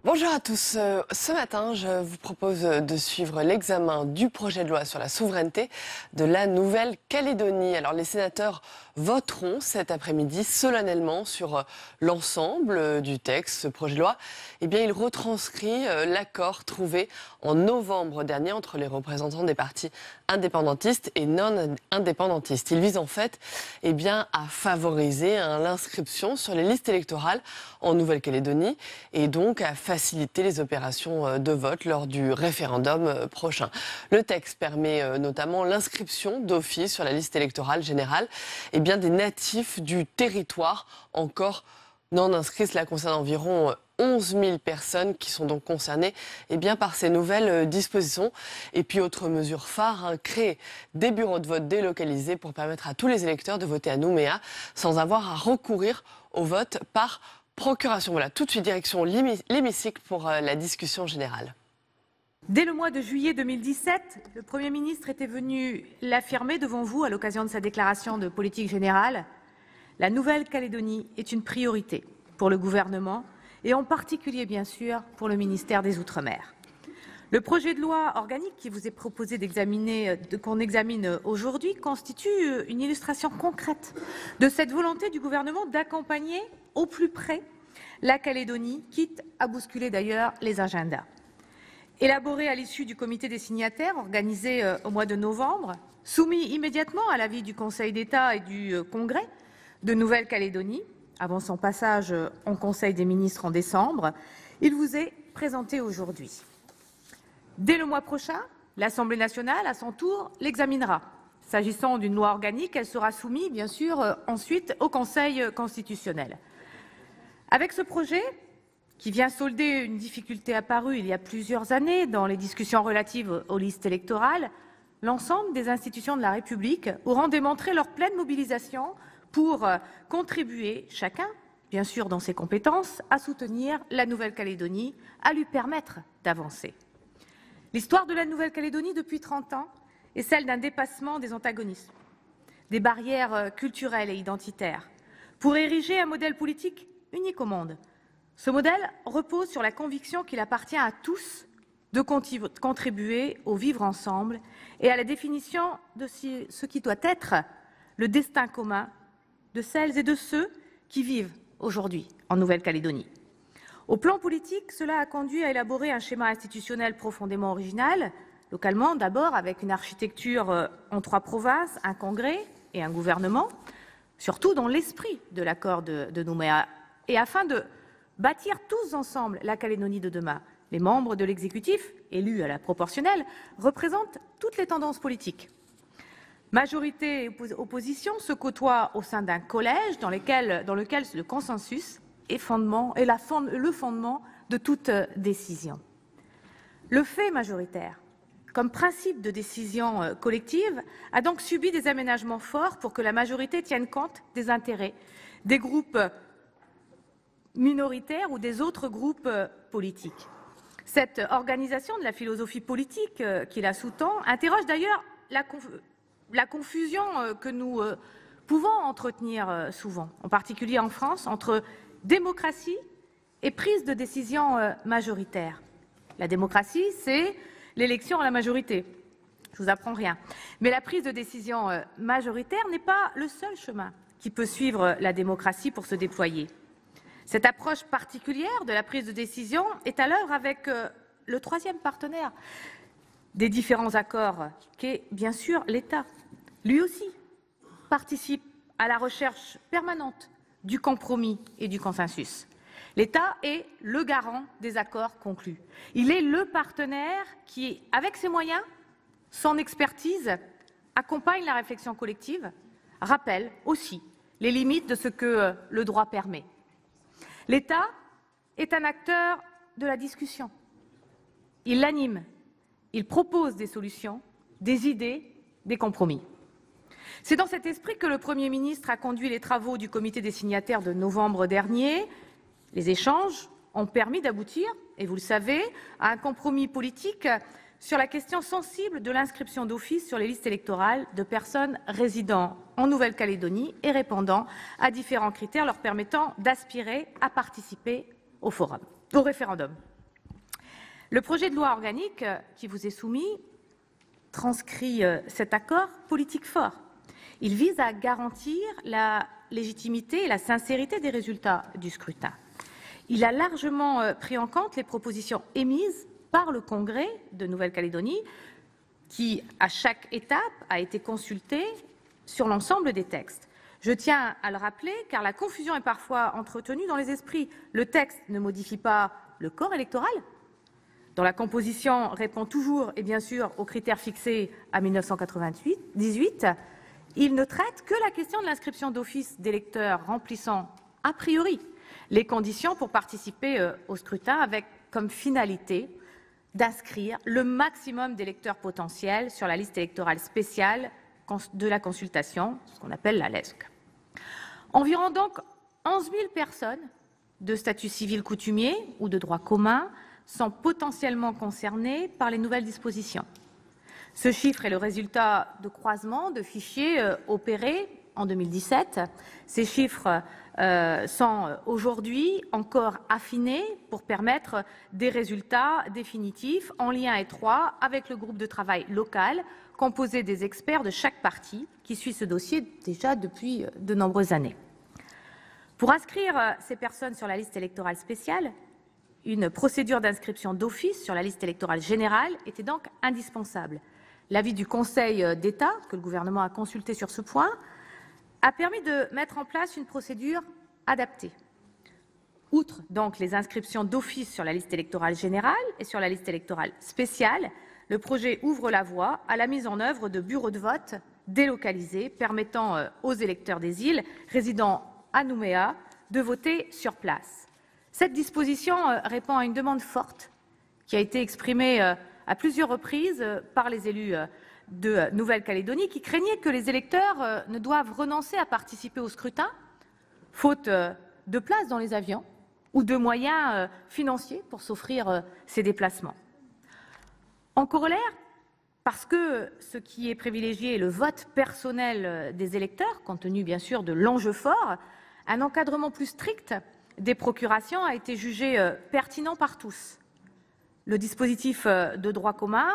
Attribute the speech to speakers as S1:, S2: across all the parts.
S1: Bonjour à tous. Ce matin, je vous propose de suivre l'examen du projet de loi sur la souveraineté de la Nouvelle-Calédonie. Alors, les sénateurs voteront cet après-midi solennellement sur l'ensemble du texte. Ce projet de loi, il retranscrit l'accord trouvé en novembre dernier entre les représentants des partis indépendantistes et non indépendantistes. Il vise en fait à favoriser l'inscription sur les listes électorales en Nouvelle-Calédonie et donc à faciliter les opérations de vote lors du référendum prochain. Le texte permet notamment l'inscription d'office sur la liste électorale générale des natifs du territoire encore non inscrits. Cela concerne environ 11 000 personnes qui sont donc concernées par ces nouvelles dispositions. Et puis autre mesure phare, créer des bureaux de vote délocalisés pour permettre à tous les électeurs de voter à Nouméa sans avoir à recourir au vote par procuration. Voilà, tout de suite direction l'hémicycle pour la discussion générale.
S2: Dès le mois de juillet 2017, le Premier ministre était venu l'affirmer devant vous à l'occasion de sa déclaration de politique générale. La Nouvelle-Calédonie est une priorité pour le gouvernement et en particulier, bien sûr, pour le ministère des Outre-mer. Le projet de loi organique qui vous est proposé qu'on examine aujourd'hui constitue une illustration concrète de cette volonté du gouvernement d'accompagner au plus près la Calédonie, quitte à bousculer d'ailleurs les agendas. Élaboré à l'issue du comité des signataires organisé au mois de novembre, soumis immédiatement à l'avis du Conseil d'État et du Congrès de Nouvelle-Calédonie, avant son passage en Conseil des ministres en décembre, il vous est présenté aujourd'hui. Dès le mois prochain, l'Assemblée nationale, à son tour, l'examinera. S'agissant d'une loi organique, elle sera soumise, bien sûr, ensuite au Conseil constitutionnel. Avec ce projet, qui vient solder une difficulté apparue il y a plusieurs années dans les discussions relatives aux listes électorales, l'ensemble des institutions de la République auront démontré leur pleine mobilisation pour contribuer, chacun, bien sûr dans ses compétences, à soutenir la Nouvelle-Calédonie, à lui permettre d'avancer. L'histoire de la Nouvelle-Calédonie depuis 30 ans est celle d'un dépassement des antagonismes, des barrières culturelles et identitaires, pour ériger un modèle politique unique au monde. Ce modèle repose sur la conviction qu'il appartient à tous de contribuer au vivre ensemble et à la définition de ce qui doit être le destin commun de celles et de ceux qui vivent aujourd'hui en Nouvelle-Calédonie. Au plan politique, cela a conduit à élaborer un schéma institutionnel profondément original, localement d'abord avec une architecture en 3 provinces, un congrès et un gouvernement, surtout dans l'esprit de l'accord de Nouméa, et afin de bâtir tous ensemble la Calédonie de demain. Les membres de l'exécutif, élus à la proportionnelle, représentent toutes les tendances politiques. Majorité et opposition se côtoient au sein d'un collège dans lequel le consensus est le fondement de toute décision. Le fait majoritaire, comme principe de décision collective, a donc subi des aménagements forts pour que la majorité tienne compte des intérêts des groupes minoritaires ou des autres groupes politiques. Cette organisation de la philosophie politique qui la sous-tend interroge d'ailleurs la confusion que nous pouvons entretenir souvent, en particulier en France, entre démocratie et prise de décision majoritaire. La démocratie, c'est l'élection à la majorité. Je vous apprends rien. Mais la prise de décision majoritaire n'est pas le seul chemin qui peut suivre la démocratie pour se déployer. Cette approche particulière de la prise de décision est à l'œuvre avec le 3e partenaire des différents accords, qui est bien sûr l'État. Lui aussi participe à la recherche permanente du compromis et du consensus. L'État est le garant des accords conclus. Il est le partenaire qui, avec ses moyens, son expertise, accompagne la réflexion collective, rappelle aussi les limites de ce que le droit permet. L'État est un acteur de la discussion. Il l'anime, il propose des solutions, des idées, des compromis. C'est dans cet esprit que le Premier ministre a conduit les travaux du comité des signataires de novembre dernier. Les échanges ont permis d'aboutir, et vous le savez, à un compromis politique sur la question sensible de l'inscription d'office sur les listes électorales de personnes résidant en Nouvelle-Calédonie et répondant à différents critères leur permettant d'aspirer à participer au référendum. Le projet de loi organique qui vous est soumis transcrit cet accord politique fort. Il vise à garantir la légitimité et la sincérité des résultats du scrutin. Il a largement pris en compte les propositions émises par le Congrès de Nouvelle-Calédonie, qui, à chaque étape, a été consulté sur l'ensemble des textes. Je tiens à le rappeler, car la confusion est parfois entretenue dans les esprits. Le texte ne modifie pas le corps électoral, dont la composition répond toujours et bien sûr aux critères fixés à 1998. Il ne traite que la question de l'inscription d'office d'électeurs remplissant a priori les conditions pour participer au scrutin, avec comme finalité d'inscrire le maximum d'électeurs potentiels sur la liste électorale spéciale de la consultation, ce qu'on appelle la LESC. Environ donc 11 000 personnes de statut civil coutumier ou de droit commun sont potentiellement concernées par les nouvelles dispositions. Ce chiffre est le résultat de croisements de fichiers opérés en 2017. Ces chiffres sont aujourd'hui encore affinés pour permettre des résultats définitifs en lien étroit avec le groupe de travail local composé des experts de chaque parti qui suit ce dossier déjà depuis de nombreuses années. Pour inscrire ces personnes sur la liste électorale spéciale, une procédure d'inscription d'office sur la liste électorale générale était donc indispensable. L'avis du Conseil d'État, que le gouvernement a consulté sur ce point, a permis de mettre en place une procédure adaptée. Outre donc les inscriptions d'office sur la liste électorale générale et sur la liste électorale spéciale, le projet ouvre la voie à la mise en œuvre de bureaux de vote délocalisés permettant aux électeurs des îles résidant à Nouméa de voter sur place. Cette disposition répond à une demande forte qui a été exprimée à plusieurs reprises par les élus de Nouvelle-Calédonie qui craignaient que les électeurs ne doivent renoncer à participer au scrutin, faute de place dans les avions ou de moyens financiers pour s'offrir ces déplacements. En corollaire, parce que ce qui est privilégié est le vote personnel des électeurs, compte tenu bien sûr de l'enjeu fort, un encadrement plus strict des procurations a été jugé pertinent par tous. Le dispositif de droit commun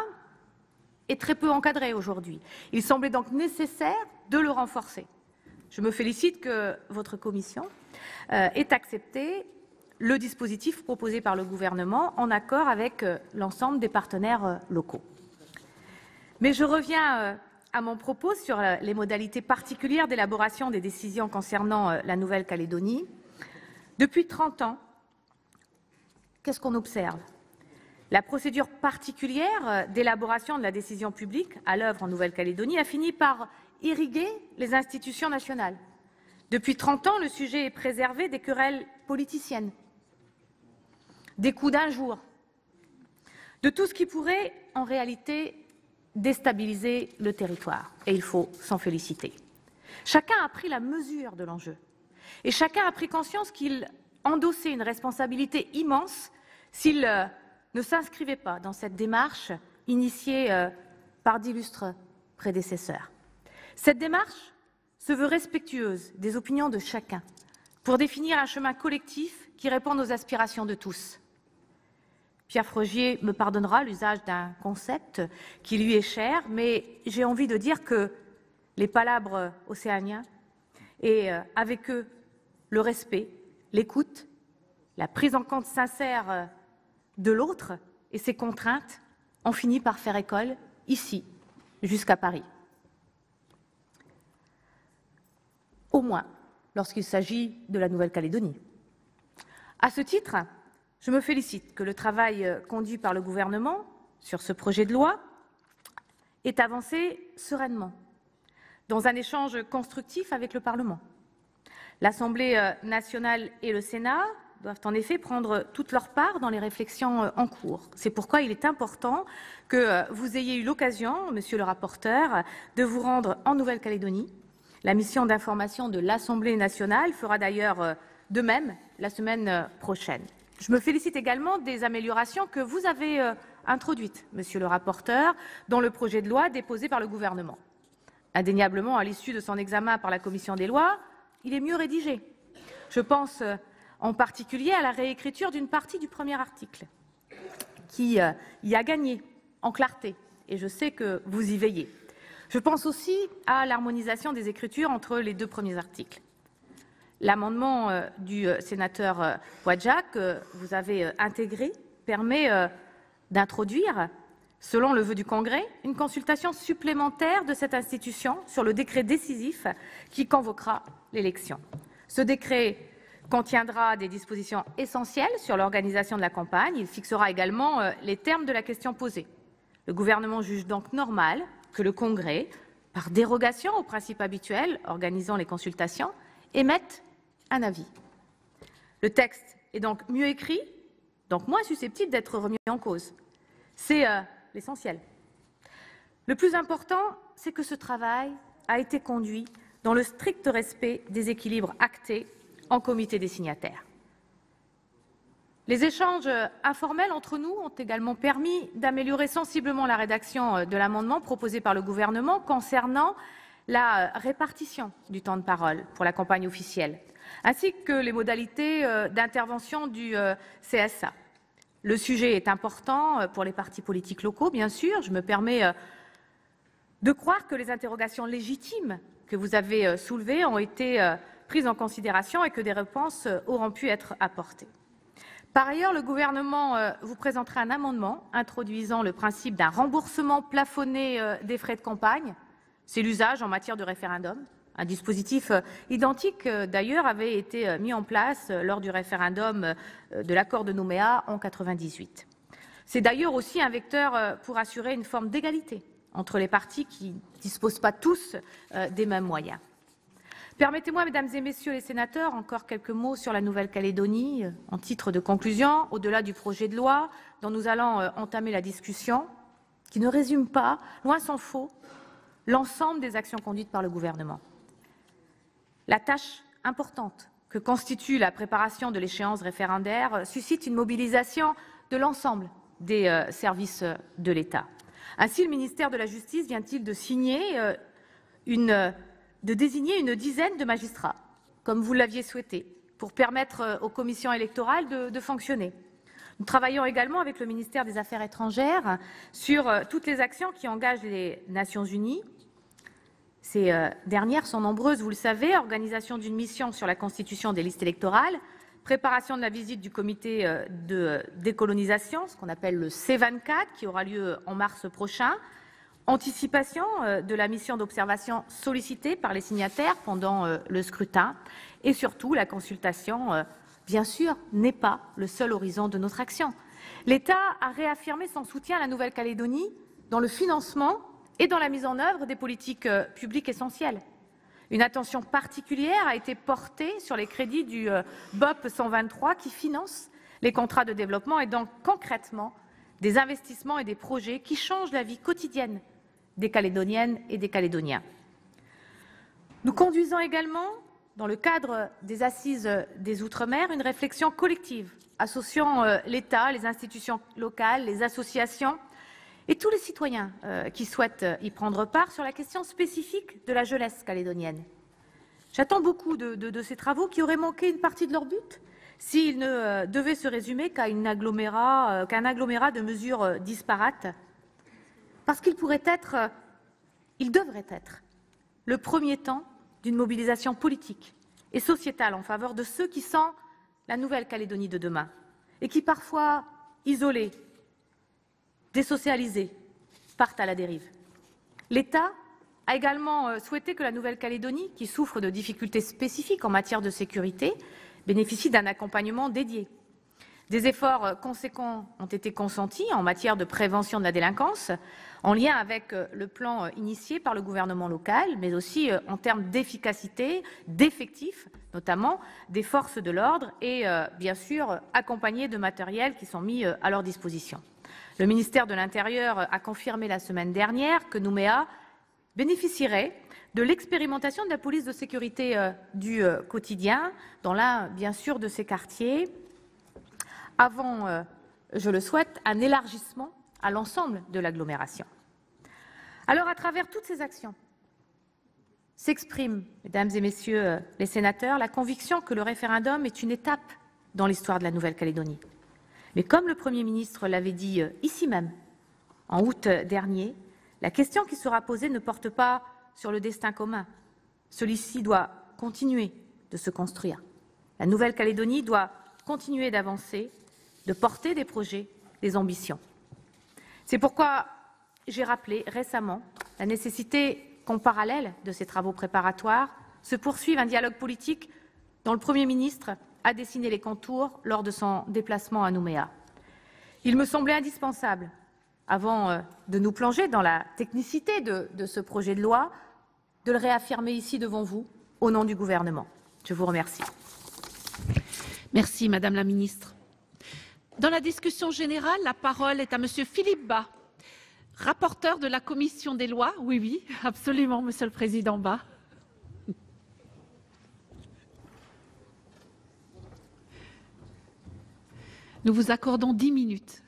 S2: est très peu encadré aujourd'hui. Il semblait donc nécessaire de le renforcer. Je me félicite que votre commission ait accepté le dispositif proposé par le gouvernement en accord avec l'ensemble des partenaires locaux. Mais je reviens à mon propos sur les modalités particulières d'élaboration des décisions concernant la Nouvelle-Calédonie. Depuis 30 ans, qu'est-ce qu'on observe? La procédure particulière d'élaboration de la décision publique à l'œuvre en Nouvelle-Calédonie a fini par irriguer les institutions nationales. Depuis 30 ans, le sujet est préservé des querelles politiciennes, des coups d'un jour, de tout ce qui pourrait en réalité déstabiliser le territoire. Et il faut s'en féliciter. Chacun a pris la mesure de l'enjeu et chacun a pris conscience qu'il endossait une responsabilité immense s'il ne s'inscrivait pas dans cette démarche initiée par d'illustres prédécesseurs. Cette démarche se veut respectueuse des opinions de chacun pour définir un chemin collectif qui réponde aux aspirations de tous. Pierre Frogier me pardonnera l'usage d'un concept qui lui est cher, mais j'ai envie de dire que les palabres océaniens et avec eux le respect, l'écoute, la prise en compte sincère de l'autre et ses contraintes ont fini par faire école ici, jusqu'à Paris. Au moins lorsqu'il s'agit de la Nouvelle-Calédonie. À ce titre, je me félicite que le travail conduit par le gouvernement sur ce projet de loi ait avancé sereinement, dans un échange constructif avec le Parlement. L'Assemblée nationale et le Sénat doivent en effet prendre toute leur part dans les réflexions en cours. C'est pourquoi il est important que vous ayez eu l'occasion, monsieur le rapporteur, de vous rendre en Nouvelle-Calédonie. La mission d'information de l'Assemblée nationale fera d'ailleurs de même la semaine prochaine. Je me félicite également des améliorations que vous avez introduites, monsieur le rapporteur, dans le projet de loi déposé par le gouvernement. Indéniablement, à l'issue de son examen par la commission des lois, il est mieux rédigé. Je pense en particulier à la réécriture d'une partie du premier article, qui y a gagné en clarté, et je sais que vous y veillez. Je pense aussi à l'harmonisation des écritures entre les 2 premiers articles. L'amendement du sénateur Wadja que vous avez intégré permet d'introduire, selon le vœu du Congrès, une consultation supplémentaire de cette institution sur le décret décisif qui convoquera l'élection. Ce décret contiendra des dispositions essentielles sur l'organisation de la campagne. Il fixera également les termes de la question posée. Le gouvernement juge donc normal que le Congrès, par dérogation aux principes habituels organisant les consultations, émette un avis. Le texte est donc mieux écrit, donc moins susceptible d'être remis en cause. C'est l'essentiel. Le plus important, c'est que ce travail a été conduit dans le strict respect des équilibres actés en comité des signataires. Les échanges informels entre nous ont également permis d'améliorer sensiblement la rédaction de l'amendement proposé par le gouvernement concernant la répartition du temps de parole pour la campagne officielle, ainsi que les modalités d'intervention du CSA. Le sujet est important pour les partis politiques locaux, bien sûr. Je me permets de croire que les interrogations légitimes que vous avez soulevées ont été prises en considération et que des réponses auront pu être apportées. Par ailleurs, le gouvernement vous présentera un amendement introduisant le principe d'un remboursement plafonné des frais de campagne. C'est l'usage en matière de référendum. Un dispositif identique, d'ailleurs, avait été mis en place lors du référendum de l'accord de Nouméa en 1998. C'est d'ailleurs aussi un vecteur pour assurer une forme d'égalité entre les partis qui ne disposent pas tous des mêmes moyens. Permettez-moi, mesdames et messieurs les sénateurs, encore quelques mots sur la Nouvelle-Calédonie, en titre de conclusion, au-delà du projet de loi dont nous allons entamer la discussion, qui ne résume pas, loin s'en faut, l'ensemble des actions conduites par le gouvernement. La tâche importante que constitue la préparation de l'échéance référendaire suscite une mobilisation de l'ensemble des services de l'État. Ainsi, le ministère de la Justice vient-il de désigner une dizaine de magistrats, comme vous l'aviez souhaité, pour permettre aux commissions électorales de fonctionner. Nous travaillons également avec le ministère des Affaires étrangères sur toutes les actions qui engagent les Nations unies. Ces dernières sont nombreuses, vous le savez, organisation d'une mission sur la constitution des listes électorales, préparation de la visite du comité de décolonisation, ce qu'on appelle le C24, qui aura lieu en mars prochain, anticipation de la mission d'observation sollicitée par les signataires pendant le scrutin et surtout la consultation, bien sûr, n'est pas le seul horizon de notre action. L'État a réaffirmé son soutien à la Nouvelle-Calédonie dans le financement et dans la mise en œuvre des politiques publiques essentielles. Une attention particulière a été portée sur les crédits du BOP 123 qui finance les contrats de développement et donc concrètement des investissements et des projets qui changent la vie quotidienne des Calédoniennes et des Calédoniens. Nous conduisons également, dans le cadre des Assises des Outre-mer, une réflexion collective associant l'État, les institutions locales, les associations et tous les citoyens qui souhaitent y prendre part sur la question spécifique de la jeunesse calédonienne. J'attends beaucoup de ces travaux qui auraient manqué une partie de leur but s'ils ne devaient se résumer qu'à qu'un agglomérat de mesures disparates, parce qu'il devrait être le premier temps d'une mobilisation politique et sociétale en faveur de ceux qui sont la Nouvelle-Calédonie de demain et qui, parfois isolés, désocialisés, partent à la dérive. L'État a également souhaité que la Nouvelle-Calédonie, qui souffre de difficultés spécifiques en matière de sécurité, bénéficie d'un accompagnement dédié. Des efforts conséquents ont été consentis en matière de prévention de la délinquance, en lien avec le plan initié par le gouvernement local, mais aussi en termes d'efficacité, d'effectifs, notamment des forces de l'ordre et, bien sûr, accompagnés de matériel qui sont mis à leur disposition. Le ministère de l'Intérieur a confirmé la semaine dernière que Nouméa bénéficierait de l'expérimentation de la police de sécurité du quotidien dans l'un, bien sûr, de ces quartiers, avant, je le souhaite, un élargissement à l'ensemble de l'agglomération. Alors, à travers toutes ces actions, s'exprime, mesdames et messieurs les sénateurs, la conviction que le référendum est une étape dans l'histoire de la Nouvelle-Calédonie. Mais comme le Premier ministre l'avait dit ici même, en août dernier, la question qui sera posée ne porte pas sur le destin commun. Celui-ci doit continuer de se construire. La Nouvelle-Calédonie doit continuer d'avancer, de porter des projets, des ambitions. C'est pourquoi j'ai rappelé récemment la nécessité qu'en parallèle de ces travaux préparatoires se poursuive un dialogue politique dont le Premier ministre a dessiné les contours lors de son déplacement à Nouméa. Il me semblait indispensable, avant de nous plonger dans la technicité de ce projet de loi, de le réaffirmer ici devant vous, au nom du gouvernement. Je vous remercie.
S3: Merci, Madame la Ministre. Dans la discussion générale, la parole est à Monsieur Philippe Bas, rapporteur de la Commission des lois. Oui, absolument, Monsieur le Président Bas. Nous vous accordons 10 minutes.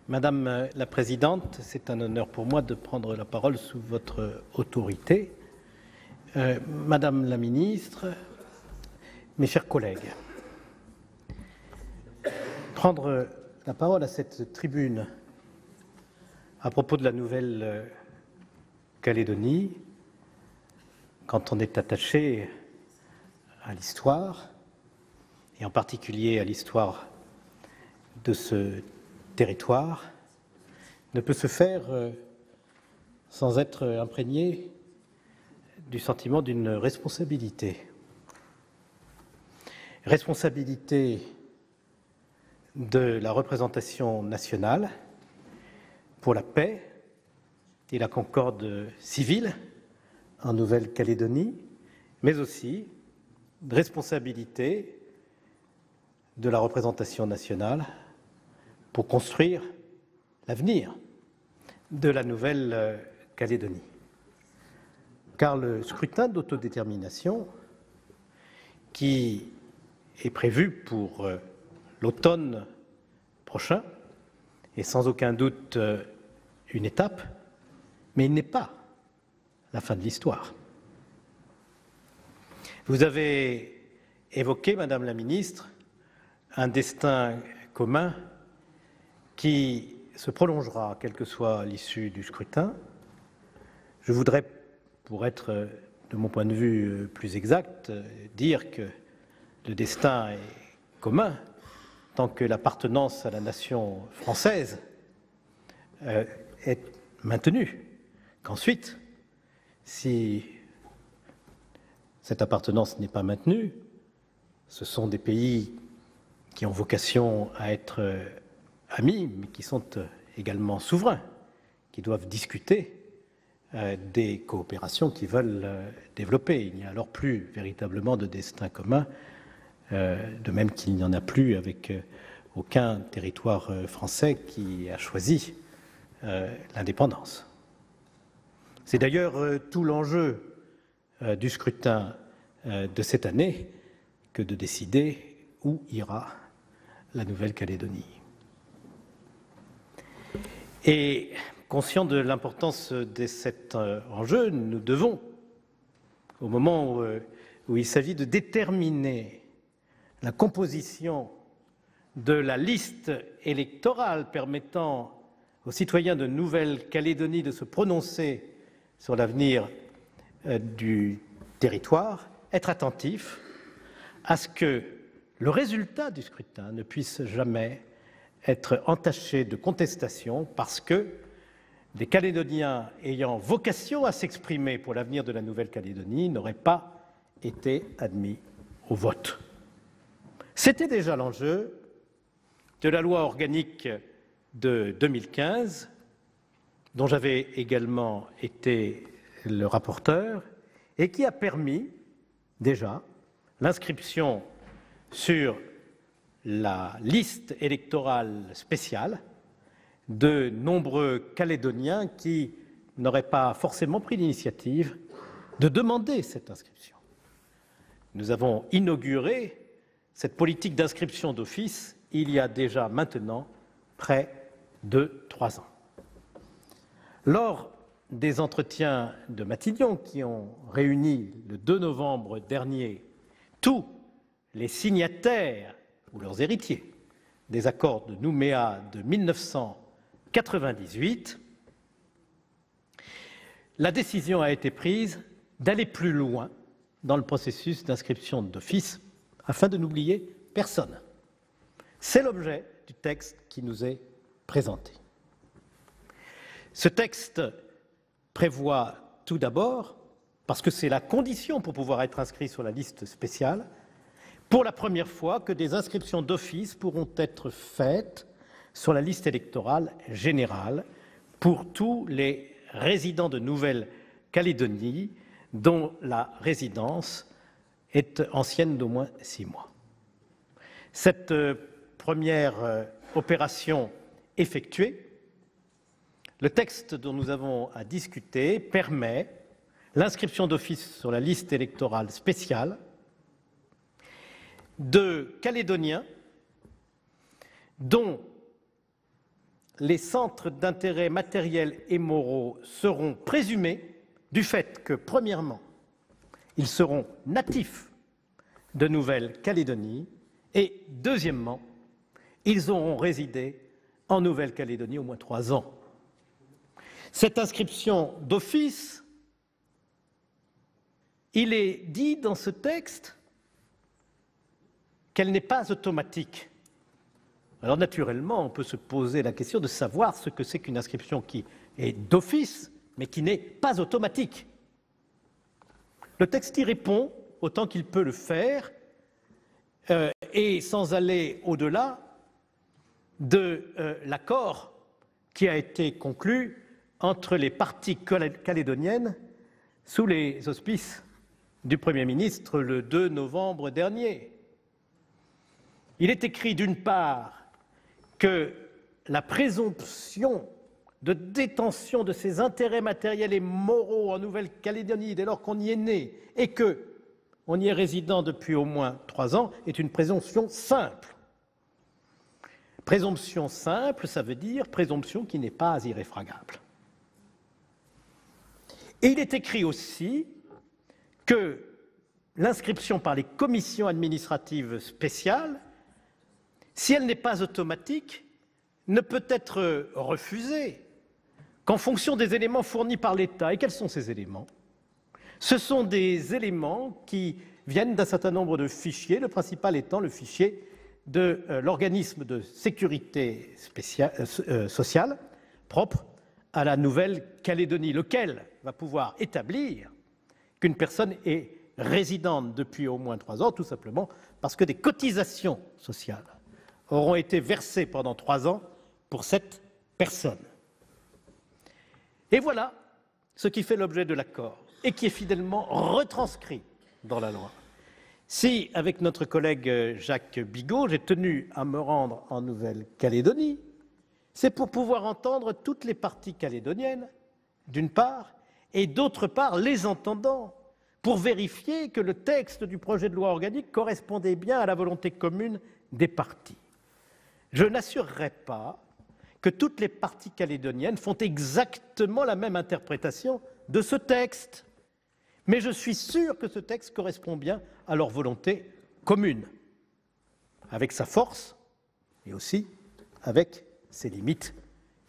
S4: Madame la Présidente, c'est un honneur pour moi de prendre la parole sous votre autorité. Madame la Ministre, mes chers collègues, prendre la parole à cette tribune à propos de la Nouvelle-Calédonie, quand on est attaché à l'histoire, et en particulier à l'histoire de ce territoire, ne peut se faire sans être imprégné du sentiment d'une responsabilité. Responsabilité de la représentation nationale pour la paix et la concorde civile en Nouvelle-Calédonie, mais aussi responsabilité de la représentation nationale pour construire l'avenir de la Nouvelle-Calédonie. Car le scrutin d'autodétermination, qui est prévu pour l'automne prochain, est sans aucun doute une étape, mais il n'est pas la fin de l'histoire. Vous avez évoqué, Madame la Ministre, un destin commun qui se prolongera, quelle que soit l'issue du scrutin. Je voudrais, pour être, de mon point de vue, plus exact, dire que le destin est commun tant que l'appartenance à la nation française est maintenue, qu'ensuite, si cette appartenance n'est pas maintenue, ce sont des pays qui ont vocation à être amis, mais qui sont également souverains, qui doivent discuter des coopérations qu'ils veulent développer. Il n'y a alors plus véritablement de destin commun, de même qu'il n'y en a plus avec aucun territoire français qui a choisi l'indépendance. C'est d'ailleurs tout l'enjeu du scrutin de cette année que de décider où ira la Nouvelle-Calédonie. Et conscient de l'importance de cet enjeu, nous devons, au moment où il s'agit de déterminer la composition de la liste électorale permettant aux citoyens de Nouvelle-Calédonie de se prononcer sur l'avenir du territoire, être attentif à ce que le résultat du scrutin ne puisse jamais être entaché de contestation parce que des Calédoniens ayant vocation à s'exprimer pour l'avenir de la Nouvelle-Calédonie n'auraient pas été admis au vote. C'était déjà l'enjeu de la loi organique de 2015, dont j'avais également été le rapporteur, et qui a permis déjà l'inscription sur la liste électorale spéciale de nombreux Calédoniens qui n'auraient pas forcément pris l'initiative de demander cette inscription. Nous avons inauguré cette politique d'inscription d'office il y a déjà maintenant près de 3 ans. Lors des entretiens de Matignon qui ont réuni le 2 novembre dernier tous les signataires ou leurs héritiers des accords de Nouméa de 1998, la décision a été prise d'aller plus loin dans le processus d'inscription d'office afin de n'oublier personne. C'est l'objet du texte qui nous est présenté. Ce texte prévoit tout d'abord, parce que c'est la condition pour pouvoir être inscrit sur la liste spéciale, pour la première fois que des inscriptions d'office pourront être faites sur la liste électorale générale pour tous les résidents de Nouvelle-Calédonie dont la résidence est ancienne d'au moins 6 mois. Cette première opération effectuée, le texte dont nous avons à discuter permet l'inscription d'office sur la liste électorale spéciale de Calédoniens dont les centres d'intérêt matériels et moraux seront présumés du fait que, premièrement, ils seront natifs de Nouvelle-Calédonie et, deuxièmement, ils auront résidé en Nouvelle-Calédonie au moins 3 ans. Cette inscription d'office, il est dit dans ce texte qu'elle n'est pas automatique. Alors naturellement, on peut se poser la question de savoir ce que c'est qu'une inscription qui est d'office, mais qui n'est pas automatique. Le texte y répond autant qu'il peut le faire, et sans aller au-delà de l'accord qui a été conclu entre les parties calédoniennes sous les auspices du Premier ministre le 2 novembre dernier. Il est écrit d'une part que la présomption de détention de ses intérêts matériels et moraux en Nouvelle-Calédonie dès lors qu'on y est né et qu'on y est résident depuis au moins 3 ans est une présomption simple. Présomption simple, ça veut dire présomption qui n'est pas irréfragable. Et il est écrit aussi que l'inscription par les commissions administratives spéciales, si elle n'est pas automatique, ne peut être refusée qu'en fonction des éléments fournis par l'État. Et quels sont ces éléments? Ce sont des éléments qui viennent d'un certain nombre de fichiers, le principal étant le fichier de l'organisme de sécurité sociale propre à la Nouvelle-Calédonie, lequel va pouvoir établir qu'une personne est résidente depuis au moins 3 ans, tout simplement parce que des cotisations sociales auront été versées pendant 3 ans pour cette personne. Et voilà ce qui fait l'objet de l'accord et qui est fidèlement retranscrit dans la loi. Si, avec notre collègue Jacques Bigot, j'ai tenu à me rendre en Nouvelle-Calédonie, c'est pour pouvoir entendre toutes les parties calédoniennes, d'une part, et d'autre part, les entendants, pour vérifier que le texte du projet de loi organique correspondait bien à la volonté commune des parties. Je n'assurerai pas que toutes les parties calédoniennes font exactement la même interprétation de ce texte, mais je suis sûr que ce texte correspond bien à leur volonté commune, avec sa force et aussi avec ses limites.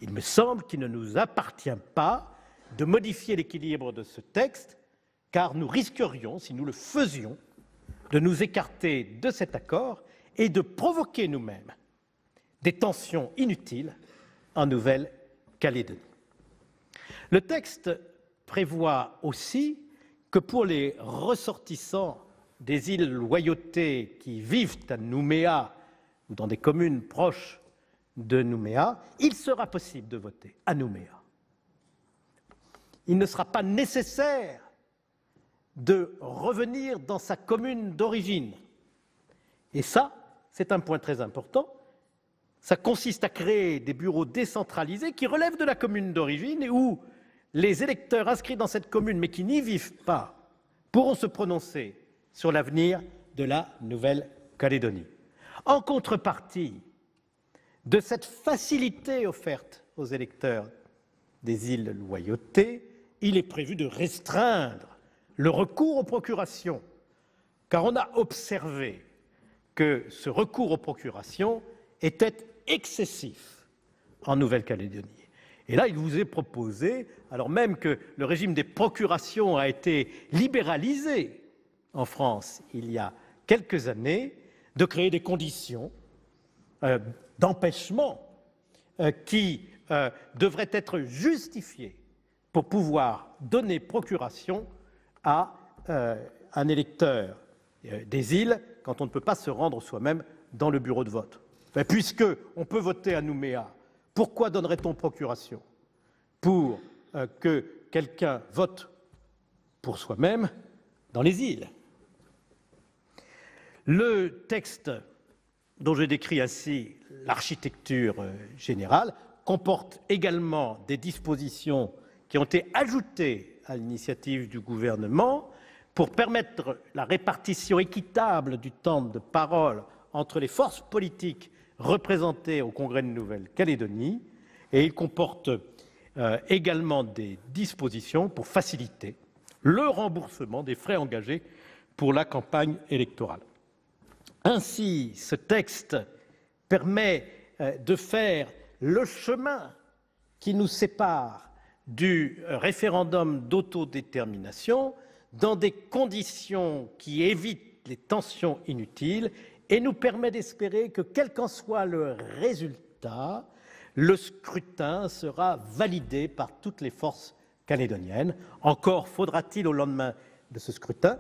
S4: Il me semble qu'il ne nous appartient pas de modifier l'équilibre de ce texte, car nous risquerions, si nous le faisions, de nous écarter de cet accord et de provoquer nous-mêmes des tensions inutiles en Nouvelle-Calédonie. Le texte prévoit aussi que pour les ressortissants des îles Loyauté qui vivent à Nouméa ou dans des communes proches de Nouméa, il sera possible de voter à Nouméa. Il ne sera pas nécessaire de revenir dans sa commune d'origine. Et ça, c'est un point très important. Ça consiste à créer des bureaux décentralisés qui relèvent de la commune d'origine et où les électeurs inscrits dans cette commune mais qui n'y vivent pas pourront se prononcer sur l'avenir de la Nouvelle-Calédonie. En contrepartie de cette facilité offerte aux électeurs des îles Loyauté, il est prévu de restreindre le recours aux procurations, car on a observé que ce recours aux procurations était excessif en Nouvelle-Calédonie. Et là, il vous est proposé, alors même que le régime des procurations a été libéralisé en France il y a quelques années, de créer des conditions d'empêchement qui devraient être justifiées pour pouvoir donner procuration à un électeur des îles quand on ne peut pas se rendre soi-même dans le bureau de vote. Mais puisqu'on peut voter à Nouméa, pourquoi donnerait-on procuration pour que quelqu'un vote pour soi-même dans les îles? Le texte dont je décris ainsi l'architecture générale comporte également des dispositions qui ont été ajoutées à l'initiative du gouvernement pour permettre la répartition équitable du temps de parole entre les forces politiques représentées au Congrès de Nouvelle-Calédonie, et il comporte également des dispositions pour faciliter le remboursement des frais engagés pour la campagne électorale. Ainsi, ce texte permet de faire le chemin qui nous sépare du référendum d'autodétermination dans des conditions qui évitent les tensions inutiles et nous permet d'espérer que, quel qu'en soit le résultat, le scrutin sera validé par toutes les forces calédoniennes. Encore faudra-t-il, au lendemain de ce scrutin,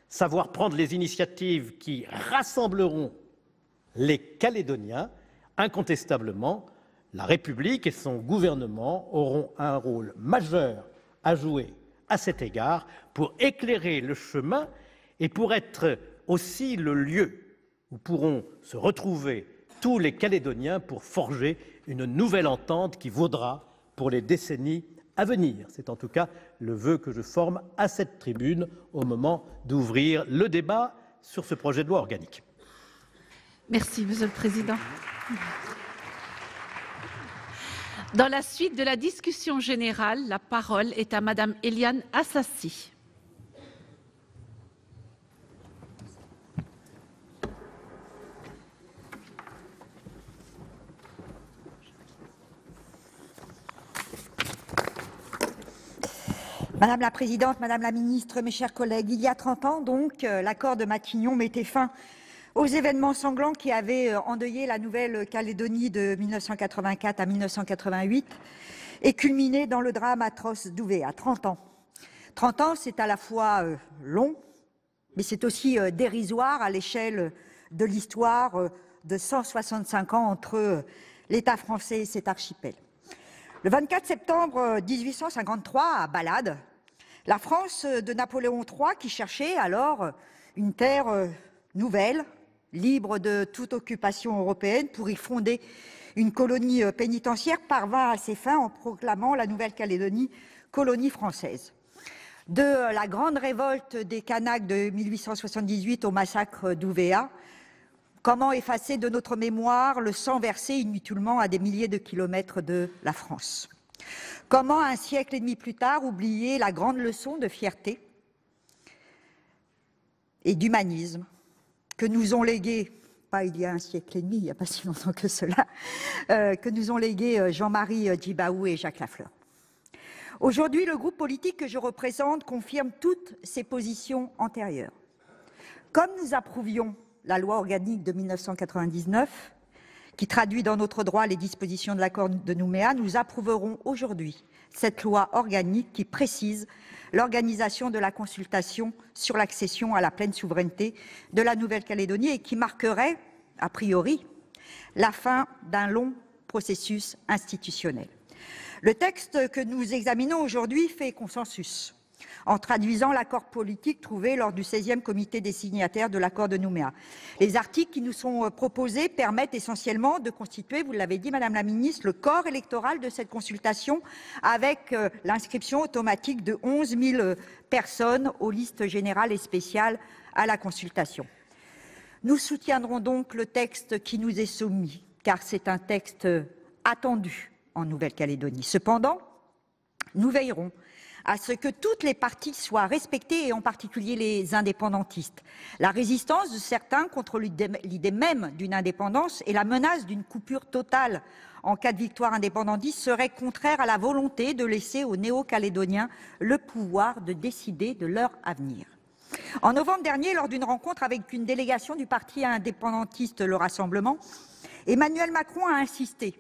S4: savoir prendre les initiatives qui rassembleront les Calédoniens. Incontestablement, la République et son gouvernement auront un rôle majeur à jouer à cet égard pour éclairer le chemin et pour être aussi le lieu où pourront se retrouver tous les Calédoniens pour forger une nouvelle entente qui vaudra pour les décennies à venir. C'est en tout cas le vœu que je forme à cette tribune au moment d'ouvrir le débat sur ce projet de loi organique.
S3: Merci, Monsieur le Président. Dans la suite de la discussion générale, la parole est à Madame Éliane Assassi.
S5: Madame la Présidente, Madame la Ministre, mes chers collègues, il y a 30 ans, donc, l'accord de Matignon mettait fin aux événements sanglants qui avaient endeuillé la Nouvelle-Calédonie de 1984 à 1988 et culminé dans le drame atroce d'Ouvéa. 30 ans. 30 ans, c'est à la fois long, mais c'est aussi dérisoire à l'échelle de l'histoire de 165 ans entre l'État français et cet archipel. Le 24 septembre 1853, à Balade, la France de Napoléon III, qui cherchait alors une terre nouvelle, libre de toute occupation européenne, pour y fonder une colonie pénitentiaire, parvint à ses fins en proclamant la Nouvelle-Calédonie colonie française. De la grande révolte des Kanaks de 1878 au massacre d'Ouvéa, comment effacer de notre mémoire le sang versé inutilement à des milliers de kilomètres de la France? Comment, un siècle et demi plus tard, oublier la grande leçon de fierté et d'humanisme que nous ont légué, pas il y a un siècle et demi, il n'y a pas si longtemps que cela, que nous ont légué Jean-Marie Djibaou et Jacques Lafleur. Aujourd'hui, le groupe politique que je représente confirme toutes ses positions antérieures. Comme nous approuvions la loi organique de 1999, qui traduit dans notre droit les dispositions de l'accord de Nouméa, nous approuverons aujourd'hui cette loi organique qui précise l'organisation de la consultation sur l'accession à la pleine souveraineté de la Nouvelle-Calédonie et qui marquerait, a priori, la fin d'un long processus institutionnel. Le texte que nous examinons aujourd'hui fait consensus en traduisant l'accord politique trouvé lors du 16e comité des signataires de l'accord de Nouméa. Les articles qui nous sont proposés permettent essentiellement de constituer, vous l'avez dit Madame la Ministre, le corps électoral de cette consultation avec l'inscription automatique de 11 000 personnes aux listes générales et spéciales à la consultation. Nous soutiendrons donc le texte qui nous est soumis, car c'est un texte attendu en Nouvelle-Calédonie. Cependant, nous veillerons à ce que toutes les parties soient respectées, et en particulier les indépendantistes. La résistance de certains contre l'idée même d'une indépendance et la menace d'une coupure totale en cas de victoire indépendantiste serait contraire à la volonté de laisser aux Néo-Calédoniens le pouvoir de décider de leur avenir. En novembre dernier, lors d'une rencontre avec une délégation du parti indépendantiste Le Rassemblement, Emmanuel Macron a insisté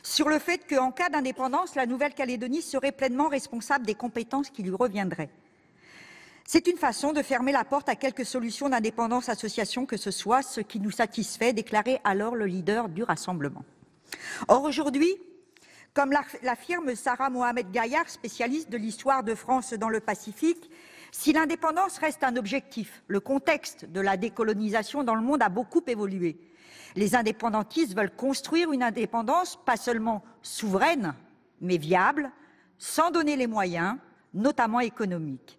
S5: sur le fait qu'en cas d'indépendance, la Nouvelle-Calédonie serait pleinement responsable des compétences qui lui reviendraient. C'est une façon de fermer la porte à quelque solution d'indépendance association que ce soit, ce qui nous satisfait, déclarait alors le leader du Rassemblement. Or aujourd'hui, comme l'affirme Sarah Mohamed Gaillard, spécialiste de l'histoire de France dans le Pacifique, si l'indépendance reste un objectif, le contexte de la décolonisation dans le monde a beaucoup évolué. Les indépendantistes veulent construire une indépendance pas seulement souveraine, mais viable, sans donner les moyens, notamment économiques.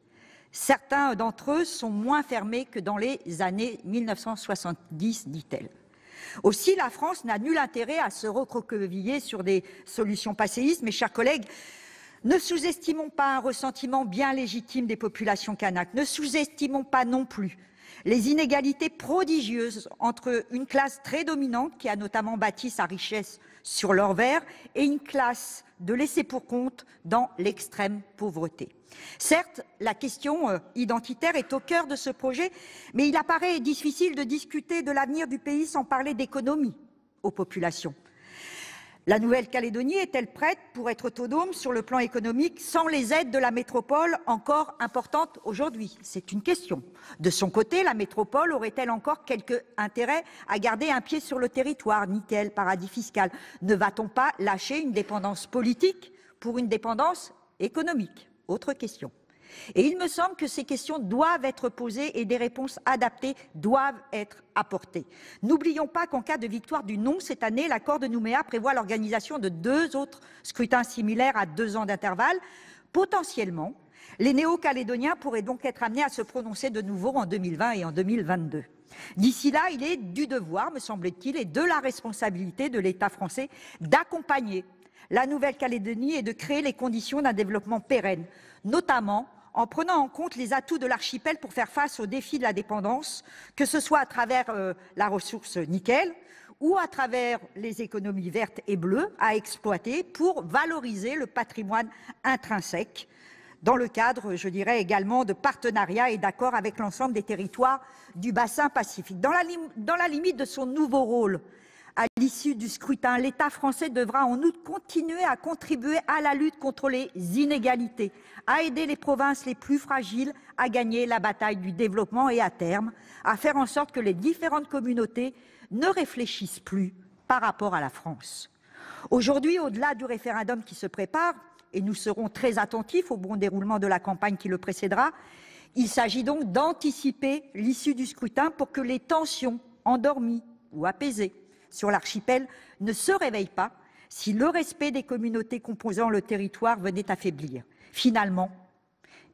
S5: Certains d'entre eux sont moins fermés que dans les années 1970, dit-elle. Aussi, la France n'a nul intérêt à se recroqueviller sur des solutions passéistes. Mes chers collègues, ne sous-estimons pas un ressentiment bien légitime des populations kanaks. Ne sous-estimons pas non plus les inégalités prodigieuses entre une classe très dominante qui a notamment bâti sa richesse sur l'or vert et une classe de laissés-pour-compte dans l'extrême pauvreté. Certes, la question identitaire est au cœur de ce projet, mais il apparaît difficile de discuter de l'avenir du pays sans parler d'économie aux populations. La Nouvelle-Calédonie est-elle prête pour être autonome sur le plan économique sans les aides de la métropole encore importantes aujourd'hui? C'est une question. De son côté, la métropole aurait-elle encore quelque intérêt à garder un pied sur le territoire? Nickel, paradis fiscal. Ne va-t-on pas lâcher une dépendance politique pour une dépendance économique? Autre question. Et il me semble que ces questions doivent être posées et des réponses adaptées doivent être apportées. N'oublions pas qu'en cas de victoire du non cette année, l'accord de Nouméa prévoit l'organisation de 2 autres scrutins similaires à 2 ans d'intervalle. Potentiellement, les Néo-Calédoniens pourraient donc être amenés à se prononcer de nouveau en 2020 et en 2022. D'ici là, il est du devoir, me semble-t-il, et de la responsabilité de l'État français d'accompagner la Nouvelle-Calédonie et de créer les conditions d'un développement pérenne, notamment en prenant en compte les atouts de l'archipel pour faire face aux défis de la dépendance, que ce soit à travers la ressource nickel ou à travers les économies vertes et bleues à exploiter pour valoriser le patrimoine intrinsèque, dans le cadre, je dirais également, de partenariats et d'accords avec l'ensemble des territoires du bassin pacifique. Dans la limite de son nouveau rôle, à l'issue du scrutin, l'État français devra en outre continuer à contribuer à la lutte contre les inégalités, à aider les provinces les plus fragiles à gagner la bataille du développement et à terme, à faire en sorte que les différentes communautés ne réfléchissent plus par rapport à la France. Aujourd'hui, au-delà du référendum qui se prépare, et nous serons très attentifs au bon déroulement de la campagne qui le précédera, il s'agit donc d'anticiper l'issue du scrutin pour que les tensions endormies ou apaisées sur l'archipel ne se réveille pas si le respect des communautés composant le territoire venait à faiblir. Finalement,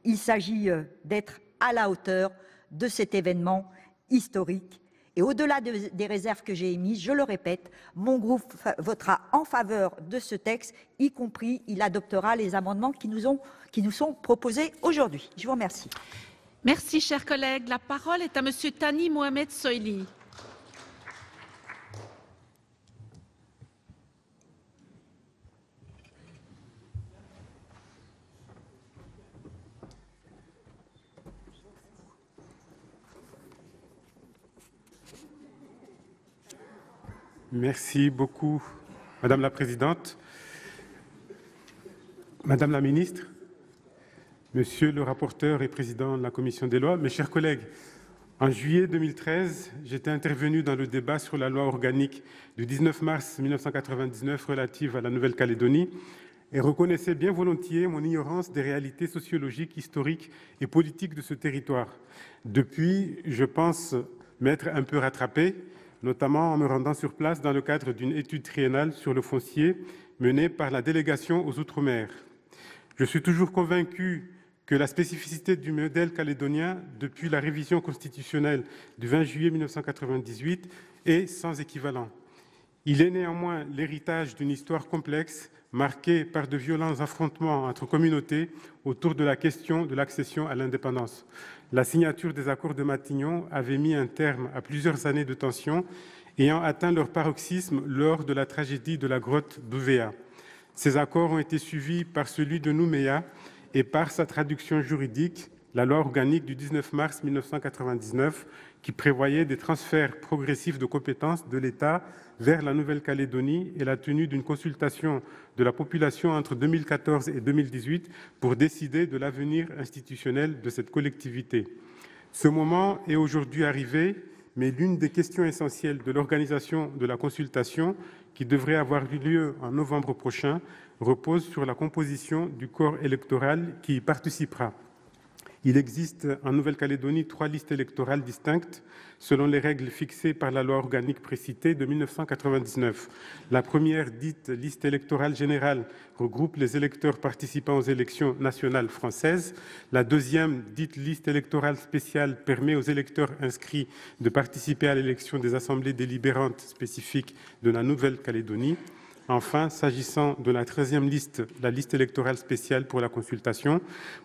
S5: il s'agit d'être à la hauteur de cet événement historique. Et au-delà des réserves que j'ai émises, je le répète, mon groupe votera en faveur de ce texte, y compris il adoptera les amendements qui nous sont proposés aujourd'hui. Je vous remercie.
S3: Merci, chers collègues. La parole est à Monsieur Thani Mohamed Soilihi.
S6: Merci beaucoup, Madame la Présidente. Madame la Ministre, Monsieur le rapporteur et président de la Commission des lois, mes chers collègues, en juillet 2013, j'étais intervenu dans le débat sur la loi organique du 19 mars 1999 relative à la Nouvelle-Calédonie et reconnaissais bien volontiers mon ignorance des réalités sociologiques, historiques et politiques de ce territoire. Depuis, je pense m'être un peu rattrapé, notamment en me rendant sur place dans le cadre d'une étude triennale sur le foncier menée par la délégation aux Outre-mer. Je suis toujours convaincu que la spécificité du modèle calédonien, depuis la révision constitutionnelle du 20 juillet 1998, est sans équivalent. Il est néanmoins l'héritage d'une histoire complexe, marquée par de violents affrontements entre communautés autour de la question de l'accession à l'indépendance. La signature des accords de Matignon avait mis un terme à plusieurs années de tensions ayant atteint leur paroxysme lors de la tragédie de la grotte d'Ouvéa. Ces accords ont été suivis par celui de Nouméa et par sa traduction juridique, la loi organique du 19 mars 1999, qui prévoyait des transferts progressifs de compétences de l'État vers la Nouvelle-Calédonie et la tenue d'une consultation de la population entre 2014 et 2018 pour décider de l'avenir institutionnel de cette collectivité. Ce moment est aujourd'hui arrivé, mais l'une des questions essentielles de l'organisation de la consultation, qui devrait avoir lieu en novembre prochain, repose sur la composition du corps électoral qui y participera. Il existe en Nouvelle-Calédonie 3 listes électorales distinctes selon les règles fixées par la loi organique précitée de 1999. La première, dite liste électorale générale, regroupe les électeurs participant aux élections nationales françaises. La deuxième, dite liste électorale spéciale, permet aux électeurs inscrits de participer à l'élection des assemblées délibérantes spécifiques de la Nouvelle-Calédonie. Enfin, s'agissant de la 13e liste, la liste électorale spéciale pour la consultation,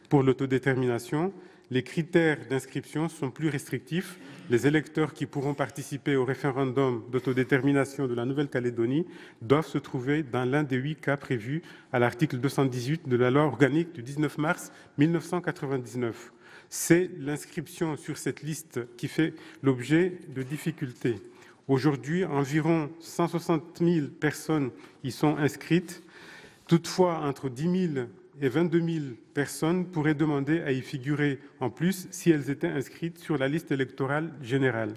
S6: pour l'autodétermination, les critères d'inscription sont plus restrictifs. Les électeurs qui pourront participer au référendum d'autodétermination de la Nouvelle-Calédonie doivent se trouver dans l'un des 8 cas prévus à l'article 218 de la loi organique du 19 mars 1999. C'est l'inscription sur cette liste qui fait l'objet de difficultés. Aujourd'hui, environ 160 000 personnes y sont inscrites. Toutefois, entre 10 000 et 22 000 personnes pourraient demander à y figurer en plus si elles étaient inscrites sur la liste électorale générale.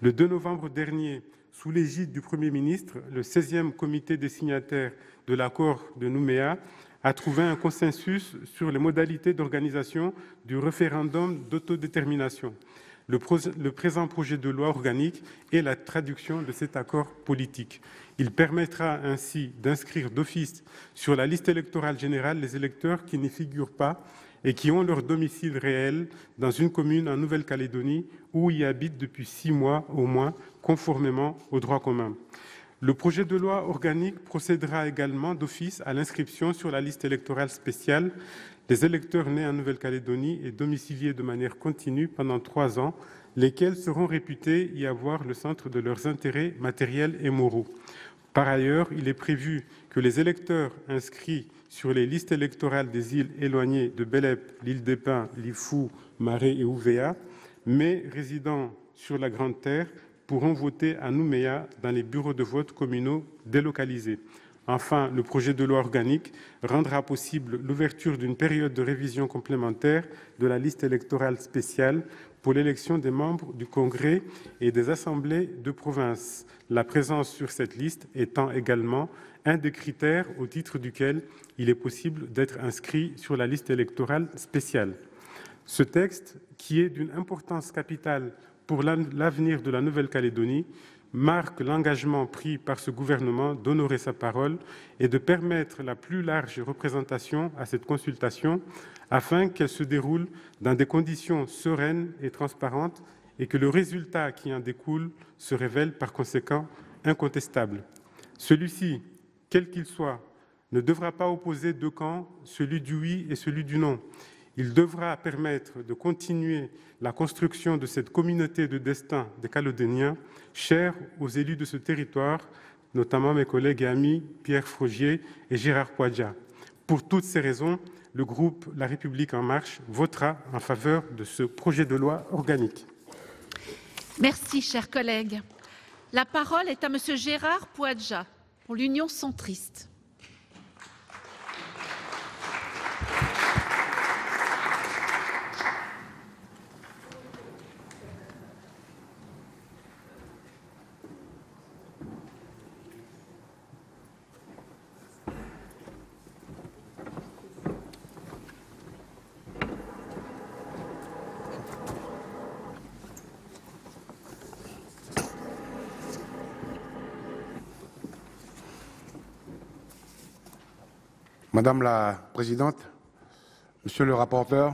S6: Le 2 novembre dernier, sous l'égide du Premier ministre, le 16e comité des signataires de l'accord de Nouméa a trouvé un consensus sur les modalités d'organisation du référendum d'autodétermination. Le présent projet de loi organique est la traduction de cet accord politique. Il permettra ainsi d'inscrire d'office sur la liste électorale générale les électeurs qui n'y figurent pas et qui ont leur domicile réel dans une commune en Nouvelle-Calédonie ou y habitent depuis 6 mois au moins, conformément au droit commun. Le projet de loi organique procédera également d'office à l'inscription sur la liste électorale spéciale des électeurs nés en Nouvelle-Calédonie et domiciliés de manière continue pendant 3 ans, lesquels seront réputés y avoir le centre de leurs intérêts matériels et moraux. Par ailleurs, il est prévu que les électeurs inscrits sur les listes électorales des îles éloignées de Belep, l'île des Pins, Lifou, Marais et Ouvéa, mais résidant sur la Grande Terre, pourront voter à Nouméa dans les bureaux de vote communaux délocalisés. Enfin, le projet de loi organique rendra possible l'ouverture d'une période de révision complémentaire de la liste électorale spéciale pour l'élection des membres du Congrès et des assemblées de province, la présence sur cette liste étant également un des critères au titre duquel il est possible d'être inscrit sur la liste électorale spéciale. Ce texte, qui est d'une importance capitale pour l'avenir de la Nouvelle-Calédonie, marque l'engagement pris par ce gouvernement d'honorer sa parole et de permettre la plus large représentation à cette consultation afin qu'elle se déroule dans des conditions sereines et transparentes et que le résultat qui en découle se révèle par conséquent incontestable. Celui-ci, quel qu'il soit, ne devra pas opposer 2 camps, celui du oui et celui du non. Il devra permettre de continuer la construction de cette communauté de destin des Calédoniens, chère aux élus de ce territoire, notamment mes collègues et amis Pierre Frogier et Gérard Poadja. Pour toutes ces raisons, le groupe La République En Marche votera en faveur de ce projet de loi organique.
S3: Merci, chers collègues. La parole est à Monsieur Gérard Poadja, pour l'Union centriste.
S7: Madame la Présidente, Monsieur le rapporteur,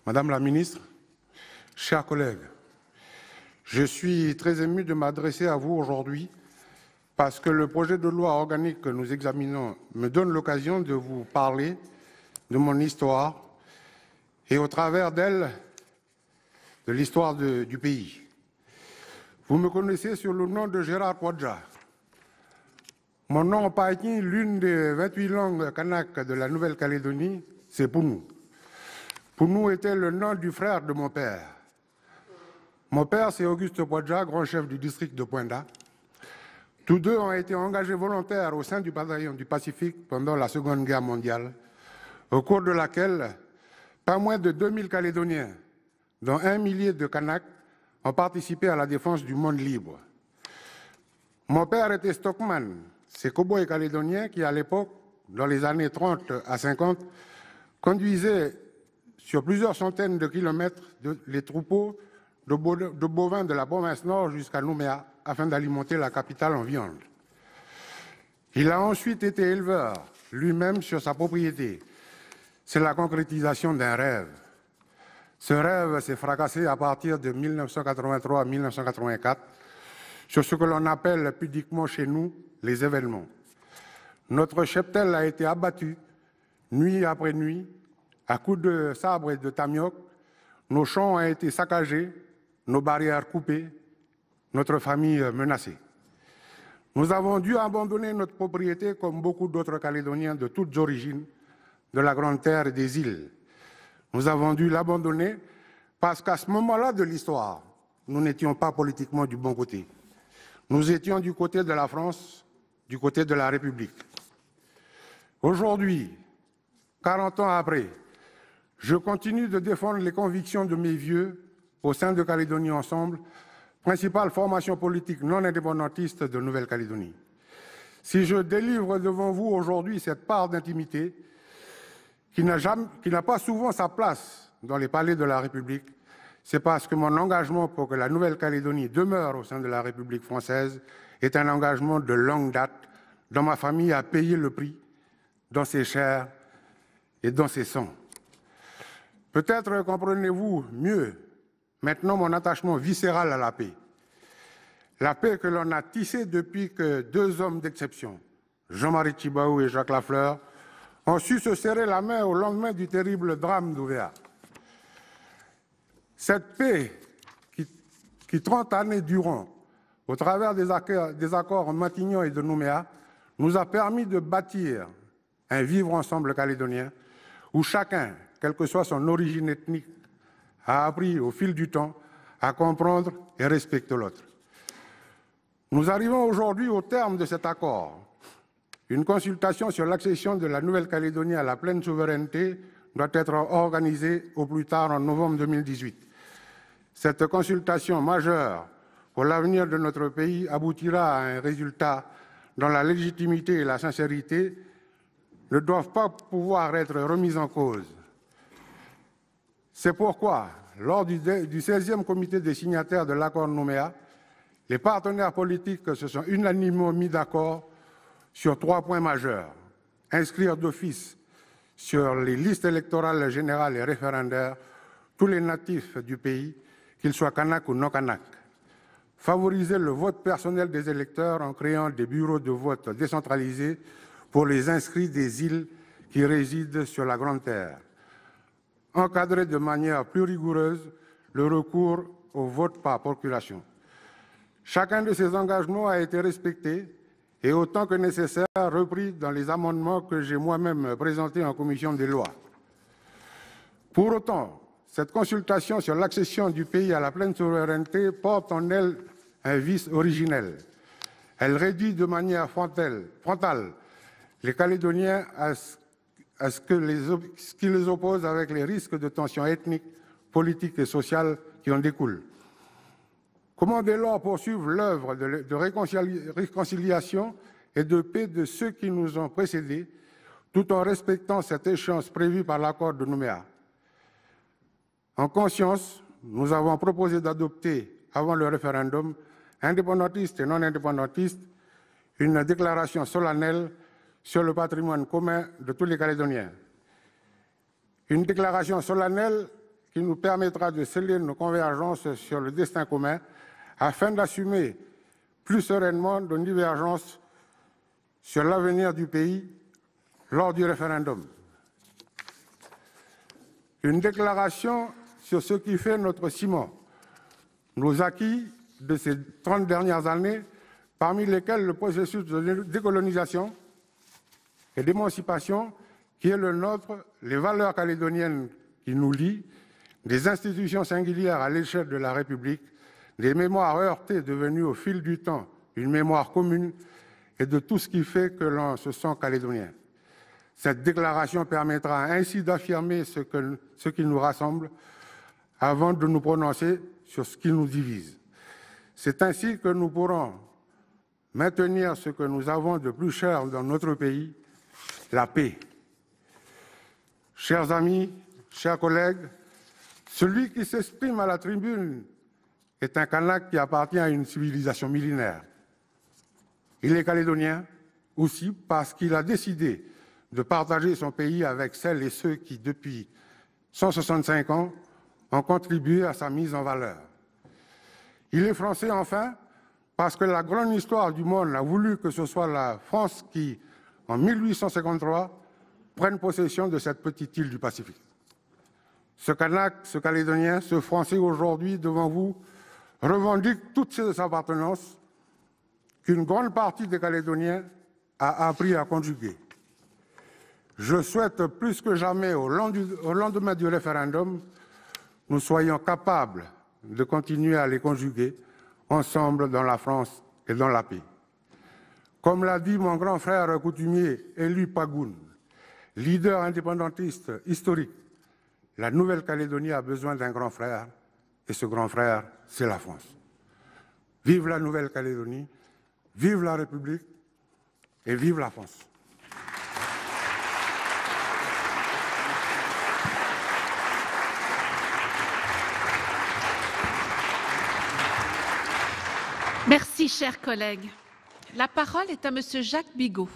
S7: Madame la Ministre, chers collègues, je suis très ému de m'adresser à vous aujourd'hui parce que le projet de loi organique que nous examinons me donne l'occasion de vous parler de mon histoire et au travers d'elle, de l'histoire du pays. Vous me connaissez sur le nom de Gérard Kwadja. Mon nom appartient l'une des 28 langues kanaks de la Nouvelle-Calédonie, c'est Pounou. Pounou était le nom du frère de mon père. Mon père, c'est Auguste Kwadja, grand chef du district de Poinda. Tous deux ont été engagés volontaires au sein du bataillon du Pacifique pendant la Seconde Guerre mondiale, au cours de laquelle pas moins de 2000 Calédoniens, dont 1 millier de Kanaks, ont participé à la défense du monde libre. Mon père était stockman, ces cow-boys calédoniens qui, à l'époque, dans les années 30 à 50, conduisaient sur plusieurs centaines de kilomètres les troupeaux de bovins de la province nord jusqu'à Nouméa afin d'alimenter la capitale en viande. Il a ensuite été éleveur, lui-même sur sa propriété. C'est la concrétisation d'un rêve. Ce rêve s'est fracassé à partir de 1983 à 1984 sur ce que l'on appelle pudiquement chez nous les événements. Notre cheptel a été abattu nuit après nuit à coups de sabre et de tamioc. Nos champs ont été saccagés, nos barrières coupées, notre famille menacée. Nous avons dû abandonner notre propriété comme beaucoup d'autres Calédoniens de toutes origines de la Grande Terre et des îles. Nous avons dû l'abandonner parce qu'à ce moment-là de l'histoire, nous n'étions pas politiquement du bon côté. Nous étions du côté de la France, du côté de la République. Aujourd'hui, 40 ans après, je continue de défendre les convictions de mes vieux au sein de Calédonie Ensemble, principale formation politique non indépendantiste de Nouvelle-Calédonie. Si je délivre devant vous aujourd'hui cette part d'intimité qui n'a pas souvent sa place dans les palais de la République, c'est parce que mon engagement pour que la Nouvelle-Calédonie demeure au sein de la République française est un engagement de longue date dont ma famille a payé le prix dans ses chairs et dans ses sangs. Peut-être comprenez-vous mieux maintenant mon attachement viscéral à la paix. La paix que l'on a tissée depuis que deux hommes d'exception, Jean-Marie Tjibaou et Jacques Lafleur, ont su se serrer la main au lendemain du terrible drame d'Ouvéa. Cette paix qui 30 années durant, au travers des accords en Matignon et de Nouméa, nous a permis de bâtir un vivre ensemble calédonien où chacun, quelle que soit son origine ethnique, a appris au fil du temps à comprendre et respecter l'autre. Nous arrivons aujourd'hui au terme de cet accord. Une consultation sur l'accession de la Nouvelle-Calédonie à la pleine souveraineté doit être organisée au plus tard en novembre 2018. Cette consultation majeure pour l'avenir de notre pays aboutira à un résultat dont la légitimité et la sincérité ne doivent pas pouvoir être remises en cause. C'est pourquoi, lors du 16e comité des signataires de l'accord de Nouméa, les partenaires politiques se sont unanimement mis d'accord sur 3 points majeurs. Inscrire d'office sur les listes électorales générales et référendaires tous les natifs du pays, qu'ils soient Kanaks ou non Kanaks. Favoriser le vote personnel des électeurs en créant des bureaux de vote décentralisés pour les inscrits des îles qui résident sur la Grande Terre. Encadrer de manière plus rigoureuse le recours au vote par procuration. Chacun de ces engagements a été respecté et autant que nécessaire repris dans les amendements que j'ai moi-même présentés en commission des lois. Pour autant, cette consultation sur l'accession du pays à la pleine souveraineté porte en elle un vice originel. Elle réduit de manière frontale les Calédoniens à ce qui les oppose avec les risques de tensions ethniques, politiques et sociales qui en découlent. Comment dès lors poursuivre l'œuvre de réconciliation et de paix de ceux qui nous ont précédés, tout en respectant cette échéance prévue par l'accord de Nouméa? En conscience, nous avons proposé d'adopter, avant le référendum, indépendantistes et non indépendantistes, une déclaration solennelle sur le patrimoine commun de tous les Calédoniens. Une déclaration solennelle qui nous permettra de sceller nos convergences sur le destin commun afin d'assumer plus sereinement nos divergences sur l'avenir du pays lors du référendum. Une déclaration sur ce qui fait notre ciment, nos acquis de ces 30 dernières années, parmi lesquels le processus de décolonisation et d'émancipation qui est le nôtre, les valeurs calédoniennes qui nous lient, des institutions singulières à l'échelle de la République, des mémoires heurtées devenues au fil du temps une mémoire commune et de tout ce qui fait que l'on se sent calédonien. Cette déclaration permettra ainsi d'affirmer ce qui nous rassemble avant de nous prononcer sur ce qui nous divise. C'est ainsi que nous pourrons maintenir ce que nous avons de plus cher dans notre pays, la paix. Chers amis, chers collègues, celui qui s'exprime à la tribune est un Kanak qui appartient à une civilisation millénaire. Il est calédonien aussi parce qu'il a décidé de partager son pays avec celles et ceux qui, depuis 165 ans, ont contribué à sa mise en valeur. Il est français enfin parce que la grande histoire du monde a voulu que ce soit la France qui, en 1853, prenne possession de cette petite île du Pacifique. Ce Kanak, ce Calédonien, ce Français aujourd'hui devant vous, revendique toutes ces appartenances qu'une grande partie des Calédoniens a appris à conjuguer. Je souhaite plus que jamais, au lendemain du référendum, nous soyons capables de continuer à les conjuguer ensemble dans la France et dans la paix. Comme l'a dit mon grand frère coutumier Élie Pagoun, leader indépendantiste historique, la Nouvelle-Calédonie a besoin d'un grand frère, et ce grand frère, c'est la France. Vive la Nouvelle-Calédonie, vive la République et vive la France.
S3: Merci, chers collègues. La parole est à Monsieur Jacques Bigot.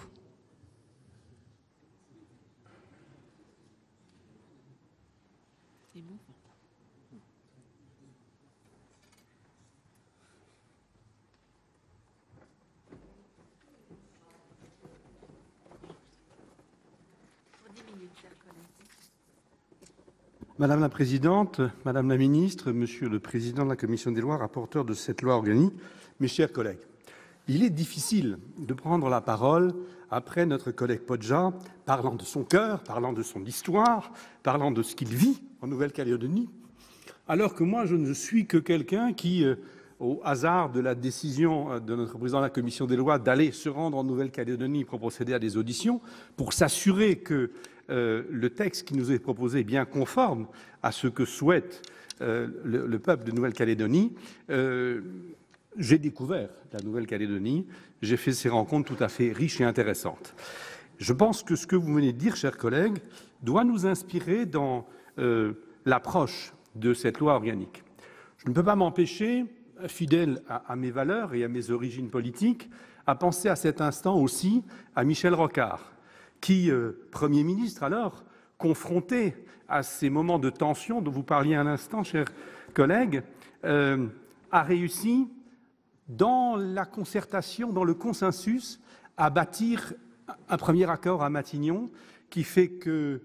S8: Madame la Présidente, Madame la Ministre, Monsieur le Président de la Commission des lois, rapporteur de cette loi organique, mes chers collègues, il est difficile de prendre la parole après notre collègue Podja, parlant de son cœur, parlant de son histoire, parlant de ce qu'il vit en Nouvelle-Calédonie, alors que moi je ne suis que quelqu'un qui, au hasard de la décision de notre président de la Commission des lois d'aller se rendre en Nouvelle-Calédonie pour procéder à des auditions, pour s'assurer que le texte qui nous est proposé est bien conforme à ce que souhaite le peuple de Nouvelle-Calédonie, j'ai découvert la Nouvelle-Calédonie, j'ai fait ces rencontres tout à fait riches et intéressantes. Je pense que ce que vous venez de dire, chers collègues, doit nous inspirer dans l'approche de cette loi organique. Je ne peux pas m'empêcher, fidèle à mes valeurs et à mes origines politiques, à penser à cet instant aussi à Michel Rocard, qui, Premier ministre alors, confronté à ces moments de tension dont vous parliez un instant, chers collègues, a réussi, dans la concertation, dans le consensus, à bâtir un premier accord à Matignon qui fait que,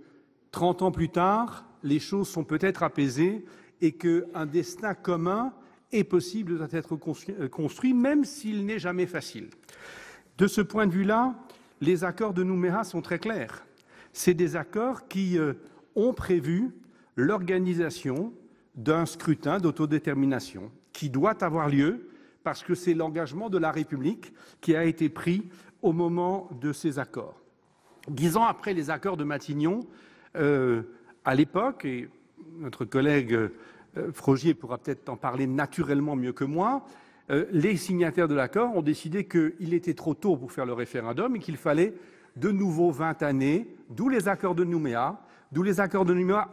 S8: 30 ans plus tard, les choses sont peut-être apaisées et qu'un destin commun est possible d'être construit, même s'il n'est jamais facile. De ce point de vue-là, les accords de Nouméa sont très clairs. C'est des accords qui ont prévu l'organisation d'un scrutin d'autodétermination qui doit avoir lieu parce que c'est l'engagement de la République qui a été pris au moment de ces accords. 10 ans après les accords de Matignon, à l'époque, et notre collègue Frogier pourra peut-être en parler naturellement mieux que moi, les signataires de l'accord ont décidé qu'il était trop tôt pour faire le référendum et qu'il fallait de nouveau 20 années, d'où les accords de Nouméa,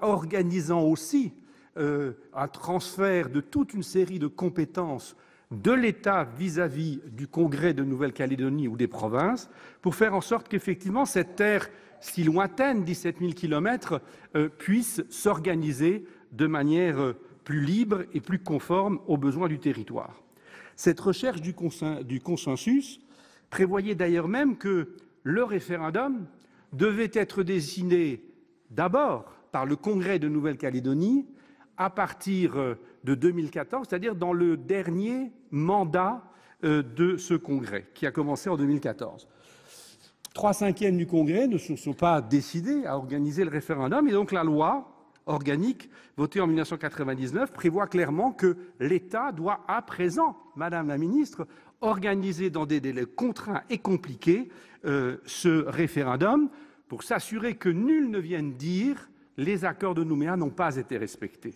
S8: organisant aussi un transfert de toute une série de compétences de l'État vis-à-vis du Congrès de Nouvelle-Calédonie ou des provinces, pour faire en sorte qu'effectivement cette terre si lointaine, 17 000 kilomètres, puisse s'organiser de manière plus libre et plus conforme aux besoins du territoire. Cette recherche du consensus prévoyait d'ailleurs même que le référendum devait être désigné d'abord par le Congrès de Nouvelle-Calédonie à partir de 2014, c'est-à-dire dans le dernier mandat de ce Congrès, qui a commencé en 2014. 3/5 du Congrès ne se sont pas décidés à organiser le référendum, et donc la loi organique votée en 1999 prévoit clairement que l'État doit à présent, Madame la Ministre, organiser dans des délais contraints et compliqués ce référendum pour s'assurer que nul ne vienne dire les accords de Nouméa n'ont pas été respectés.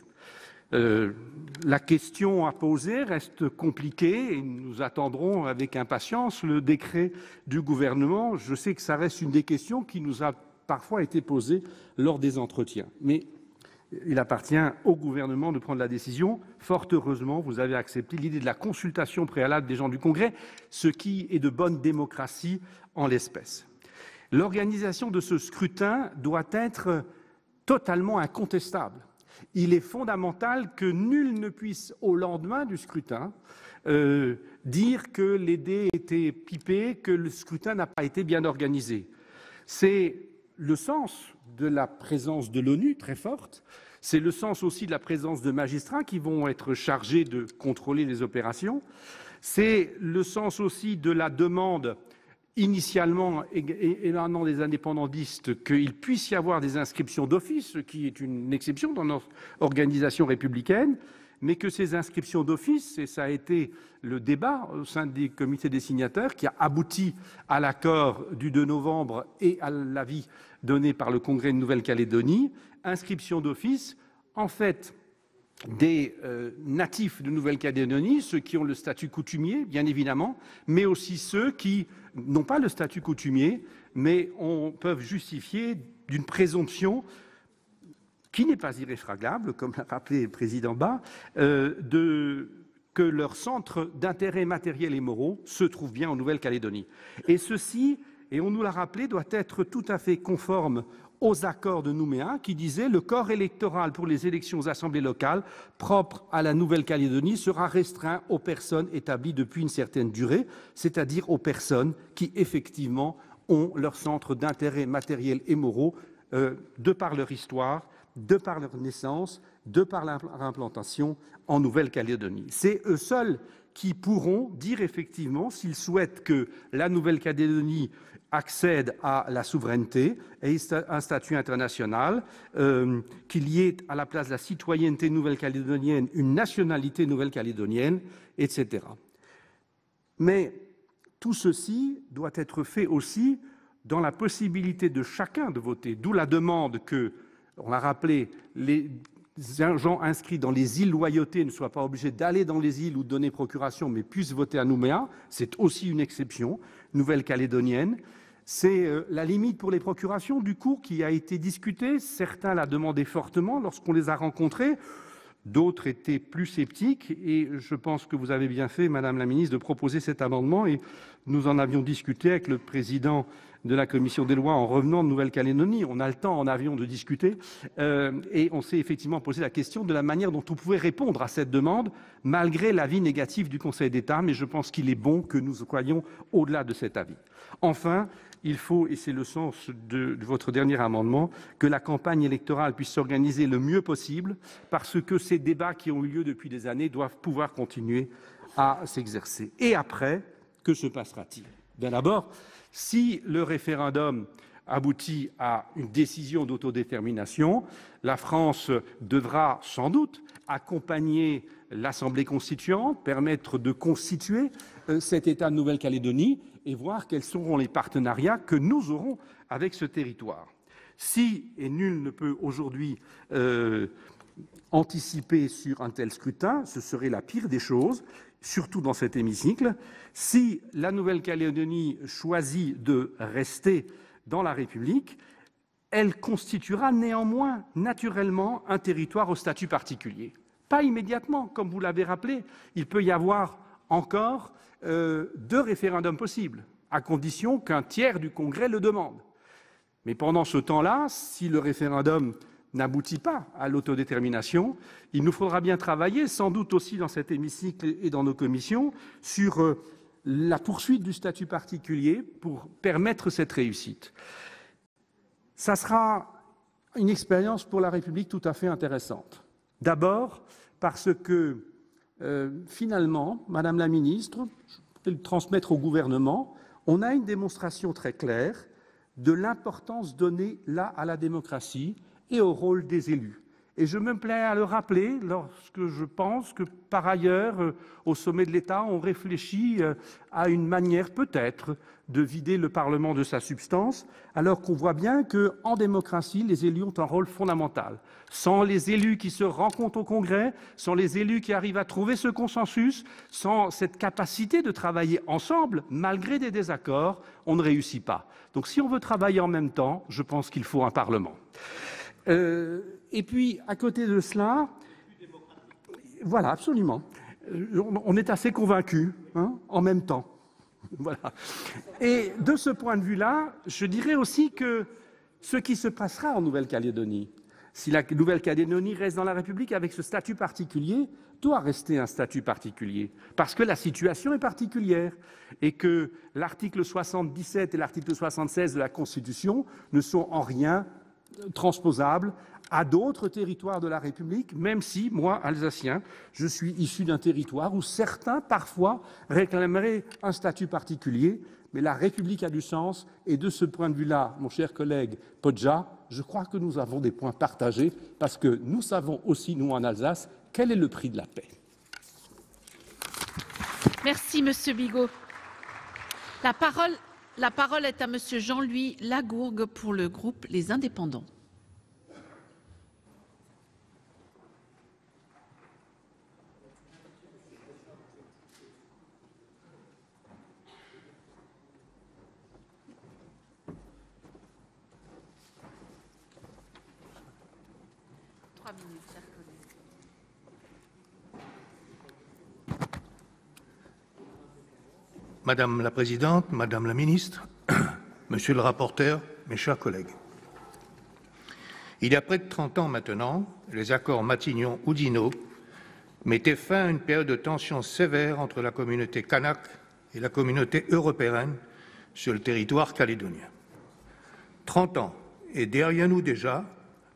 S8: La question à poser reste compliquée et nous attendrons avec impatience le décret du gouvernement. Je sais que ça reste une des questions qui nous a parfois été posée lors des entretiens. Mais il appartient au gouvernement de prendre la décision. Fort heureusement, vous avez accepté l'idée de la consultation préalable des gens du Congrès, ce qui est de bonne démocratie en l'espèce. L'organisation de ce scrutin doit être totalement incontestable. Il est fondamental que nul ne puisse, au lendemain du scrutin, dire que les dés étaient pipés, que le scrutin n'a pas été bien organisé. C'est le sens de la présence de l'ONU très forte, c'est le sens aussi de la présence de magistrats qui vont être chargés de contrôler les opérations, c'est le sens aussi de la demande initialement émanant des indépendantistes qu'il puisse y avoir des inscriptions d'office, ce qui est une exception dans notre organisation républicaine, mais que ces inscriptions d'office, et ça a été le débat au sein des comités des signataires qui a abouti à l'accord du 2 novembre et à l'avis donné par le Congrès de Nouvelle-Calédonie, inscriptions d'office, en fait, des natifs de Nouvelle-Calédonie, ceux qui ont le statut coutumier, bien évidemment, mais aussi ceux qui n'ont pas le statut coutumier, mais peuvent justifier d'une présomption qui n'est pas irréfragable, comme l'a rappelé le président Bas, que leur centre d'intérêt matériel et moraux se trouve bien en Nouvelle-Calédonie. Et ceci, et on nous l'a rappelé, doit être tout à fait conforme aux accords de Nouméa qui disaient le corps électoral pour les élections aux assemblées locales propres à la Nouvelle-Calédonie sera restreint aux personnes établies depuis une certaine durée, c'est-à-dire aux personnes qui effectivement ont leur centre d'intérêt matériel et moraux de par leur histoire, de par leur naissance, de par leur implantation en Nouvelle-Calédonie. C'est eux seuls qui pourront dire effectivement s'ils souhaitent que la Nouvelle-Calédonie accède à la souveraineté et un statut international, qu'il y ait à la place de la citoyenneté nouvelle-calédonienne une nationalité nouvelle-calédonienne, etc. Mais tout ceci doit être fait aussi dans la possibilité de chacun de voter, d'où la demande que, on l'a rappelé, les gens inscrits dans les îles Loyauté ne soient pas obligés d'aller dans les îles ou de donner procuration, mais puissent voter à Nouméa. C'est aussi une exception nouvelle-calédonienne. C'est la limite pour les procurations du coup qui a été discutée. Certains la demandaient fortement lorsqu'on les a rencontrés. D'autres étaient plus sceptiques et je pense que vous avez bien fait, Madame la Ministre, de proposer cet amendement et nous en avions discuté avec le président de la Commission des lois en revenant de Nouvelle-Calédonie. On a le temps en avion de discuter et on s'est effectivement posé la question de la manière dont on pouvait répondre à cette demande malgré l'avis négatif du Conseil d'État, mais je pense qu'il est bon que nous soyons au-delà de cet avis. Enfin, il faut, et c'est le sens de votre dernier amendement, que la campagne électorale puisse s'organiser le mieux possible parce que ces débats qui ont eu lieu depuis des années doivent pouvoir continuer à s'exercer. Et après, que se passera-t-il? Bien d'abord, si le référendum aboutit à une décision d'autodétermination, la France devra sans doute accompagner l'Assemblée constituante, permettre de constituer cet État de Nouvelle-Calédonie et voir quels seront les partenariats que nous aurons avec ce territoire. Si, et nul ne peut aujourd'hui anticiper sur un tel scrutin, ce serait la pire des choses, surtout dans cet hémicycle, si la Nouvelle-Calédonie choisit de rester dans la République, elle constituera néanmoins naturellement un territoire au statut particulier. Pas immédiatement, comme vous l'avez rappelé, il peut y avoir encore 2 référendums possibles, à condition qu'un tiers du Congrès le demande. Mais pendant ce temps-là, si le référendum n'aboutit pas à l'autodétermination, il nous faudra bien travailler, sans doute aussi dans cet hémicycle et dans nos commissions, sur la poursuite du statut particulier pour permettre cette réussite. Ça sera une expérience pour la République tout à fait intéressante. D'abord parce que, finalement, Madame la Ministre, je vais le transmettre au gouvernement, on a une démonstration très claire de l'importance donnée là à la démocratie et au rôle des élus. Et je me plais à le rappeler lorsque je pense que, par ailleurs, au sommet de l'État, on réfléchit à une manière peut-être de vider le Parlement de sa substance, alors qu'on voit bien qu'en démocratie, les élus ont un rôle fondamental. Sans les élus qui se rencontrent au Congrès, sans les élus qui arrivent à trouver ce consensus, sans cette capacité de travailler ensemble, malgré des désaccords, on ne réussit pas. Donc si on veut travailler en même temps, je pense qu'il faut un Parlement. Et puis, à côté de cela, voilà, absolument. On est assez convaincus, en même temps. Voilà. Et de ce point de vue-là, je dirais aussi que ce qui se passera en Nouvelle-Calédonie, si la Nouvelle-Calédonie reste dans la République avec ce statut particulier, doit rester un statut particulier, parce que la situation est particulière et que l'article 77 et l'article 76 de la Constitution ne sont en rien transposables à d'autres territoires de la République, même si, moi, Alsacien, je suis issu d'un territoire où certains, parfois, réclameraient un statut particulier, mais la République a du sens, et de ce point de vue-là, mon cher collègue Podja, je crois que nous avons des points partagés, parce que nous savons aussi, nous, en Alsace, quel est le prix de la paix.
S3: Merci, Monsieur Bigot. La parole est à Monsieur Jean-Louis Lagourgue pour le groupe Les Indépendants.
S9: Madame la Présidente, Madame la Ministre, Monsieur le rapporteur, mes chers collègues. Il y a près de 30 ans maintenant, les accords Matignon-Oudinot mettaient fin à une période de tension sévère entre la communauté kanak et la communauté européenne sur le territoire calédonien. 30 ans, et derrière nous déjà,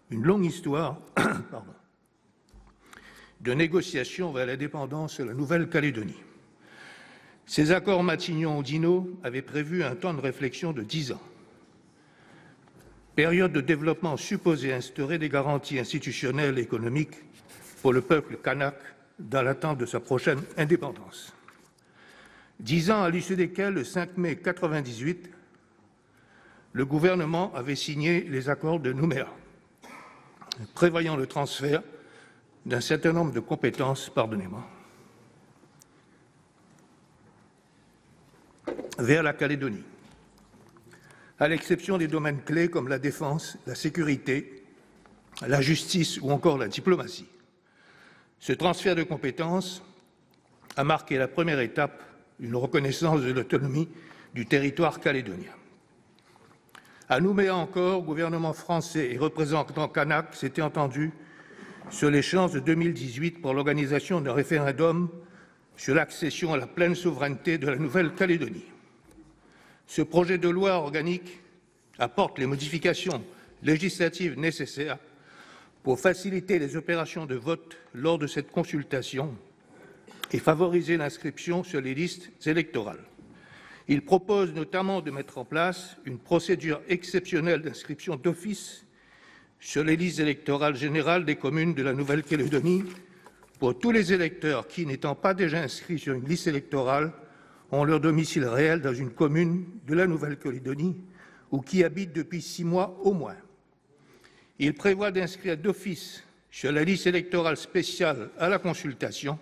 S9: une longue histoire de négociations vers l'indépendance de la Nouvelle-Calédonie. Ces accords Matignon-Oudinot avaient prévu un temps de réflexion de 10 ans. Période de développement supposée instaurer des garanties institutionnelles et économiques pour le peuple kanak dans l'attente de sa prochaine indépendance. 10 ans à l'issue desquels, le 5 mai 1998, le gouvernement avait signé les accords de Nouméa, prévoyant le transfert d'un certain nombre de compétences, vers la Calédonie, à l'exception des domaines clés comme la défense, la sécurité, la justice ou encore la diplomatie. Ce transfert de compétences a marqué la première étape d'une reconnaissance de l'autonomie du territoire calédonien. À Nouméa encore, gouvernement français et représentants kanak s'étaient entendus sur l'échéance de 2018 pour l'organisation d'un référendum sur l'accession à la pleine souveraineté de la Nouvelle-Calédonie. Ce projet de loi organique apporte les modifications législatives nécessaires pour faciliter les opérations de vote lors de cette consultation et favoriser l'inscription sur les listes électorales. Il propose notamment de mettre en place une procédure exceptionnelle d'inscription d'office sur les listes électorales générales des communes de la Nouvelle-Calédonie pour tous les électeurs qui, n'étant pas déjà inscrits sur une liste électorale, ont leur domicile réel dans une commune de la Nouvelle-Calédonie ou qui habitent depuis 6 mois au moins. Il prévoit d'inscrire d'office sur la liste électorale spéciale à la consultation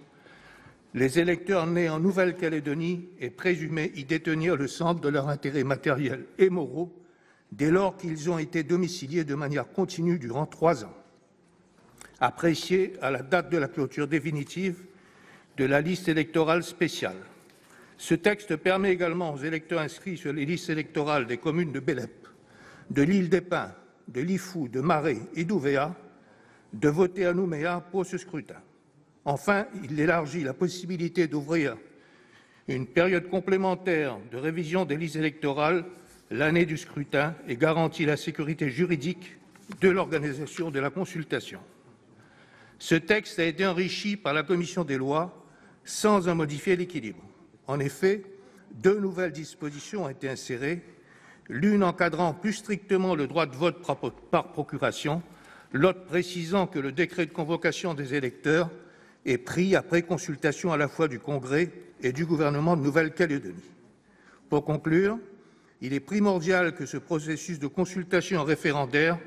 S9: les électeurs nés en Nouvelle-Calédonie et présumés y détenir le centre de leurs intérêts matériels et moraux dès lors qu'ils ont été domiciliés de manière continue durant 3 ans, appréciés à la date de la clôture définitive de la liste électorale spéciale. Ce texte permet également aux électeurs inscrits sur les listes électorales des communes de Bélep, de l'île des Pins, de Lifou, de Maré et d'Ouvéa de voter à Nouméa pour ce scrutin. Enfin, il élargit la possibilité d'ouvrir une période complémentaire de révision des listes électorales l'année du scrutin et garantit la sécurité juridique de l'organisation de la consultation. Ce texte a été enrichi par la commission des lois sans en modifier l'équilibre. En effet, 2 nouvelles dispositions ont été insérées, l'une encadrant plus strictement le droit de vote par procuration, l'autre précisant que le décret de convocation des électeurs est pris après consultation à la fois du Congrès et du gouvernement de Nouvelle-Calédonie. Pour conclure, il est primordial que ce processus de consultation référendaire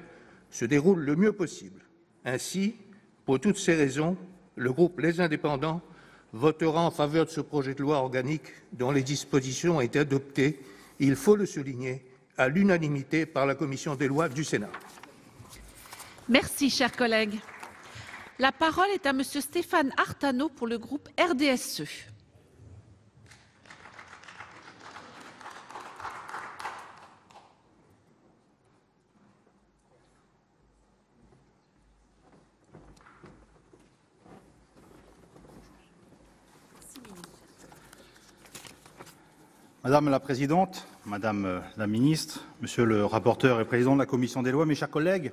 S9: se déroule le mieux possible. Ainsi, pour toutes ces raisons, le groupe Les Indépendants votera en faveur de ce projet de loi organique dont les dispositions ont été adoptées, il faut le souligner, à l'unanimité par la commission des lois du Sénat.
S3: Merci, chers collègues. La parole est à Monsieur Stéphane Artano pour le groupe RDSE.
S10: Madame la Présidente, Madame la Ministre, Monsieur le rapporteur et président de la Commission des lois, mes chers collègues,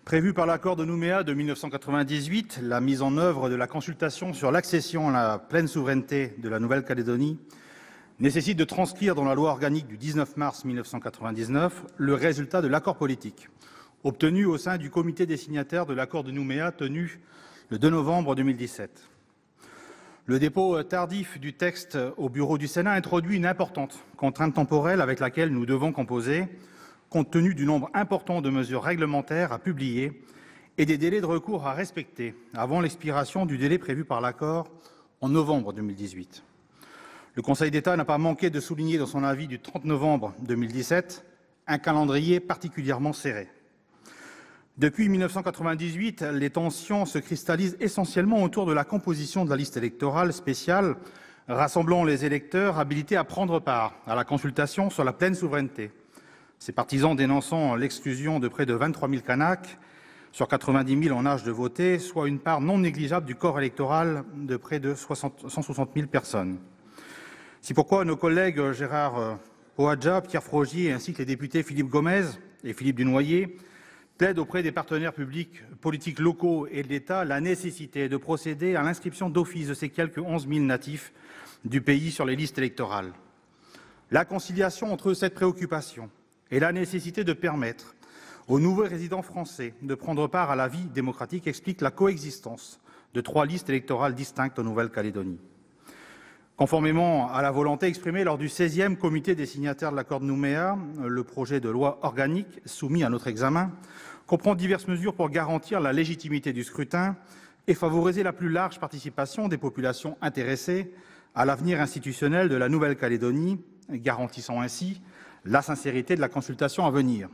S10: prévue par l'accord de Nouméa de 1998, la mise en œuvre de la consultation sur l'accession à la pleine souveraineté de la Nouvelle-Calédonie nécessite de transcrire dans la loi organique du 19 mars 1999 le résultat de l'accord politique obtenu au sein du comité des signataires de l'accord de Nouméa tenu le 2 novembre 2017. Le dépôt tardif du texte au bureau du Sénat introduit une importante contrainte temporelle avec laquelle nous devons composer, compte tenu du nombre important de mesures réglementaires à publier et des délais de recours à respecter avant l'expiration du délai prévu par l'accord en novembre 2018. Le Conseil d'État n'a pas manqué de souligner dans son avis du 30 novembre 2017 un calendrier particulièrement serré. Depuis 1998, les tensions se cristallisent essentiellement autour de la composition de la liste électorale spéciale rassemblant les électeurs habilités à prendre part à la consultation sur la pleine souveraineté. Ses partisans dénonçant l'exclusion de près de 23 000 Kanaks sur 90 000 en âge de voter, soit une part non négligeable du corps électoral de près de 160 000 personnes. C'est pourquoi nos collègues Gérard Poadja, Pierre Frogier ainsi que les députés Philippe Gomez et Philippe Dunoyer plaide auprès des partenaires publics, politiques locaux et de l'État la nécessité de procéder à l'inscription d'office de ces quelques 11 000 natifs du pays sur les listes électorales. La conciliation entre cette préoccupation et la nécessité de permettre aux nouveaux résidents français de prendre part à la vie démocratique explique la coexistence de 3 listes électorales distinctes en Nouvelle-Calédonie. Conformément à la volonté exprimée lors du 16e comité des signataires de l'accord de Nouméa, le projet de loi organique soumis à notre examen comprend diverses mesures pour garantir la légitimité du scrutin et favoriser la plus large participation des populations intéressées à l'avenir institutionnel de la Nouvelle-Calédonie, garantissant ainsi la sincérité de la consultation à venir.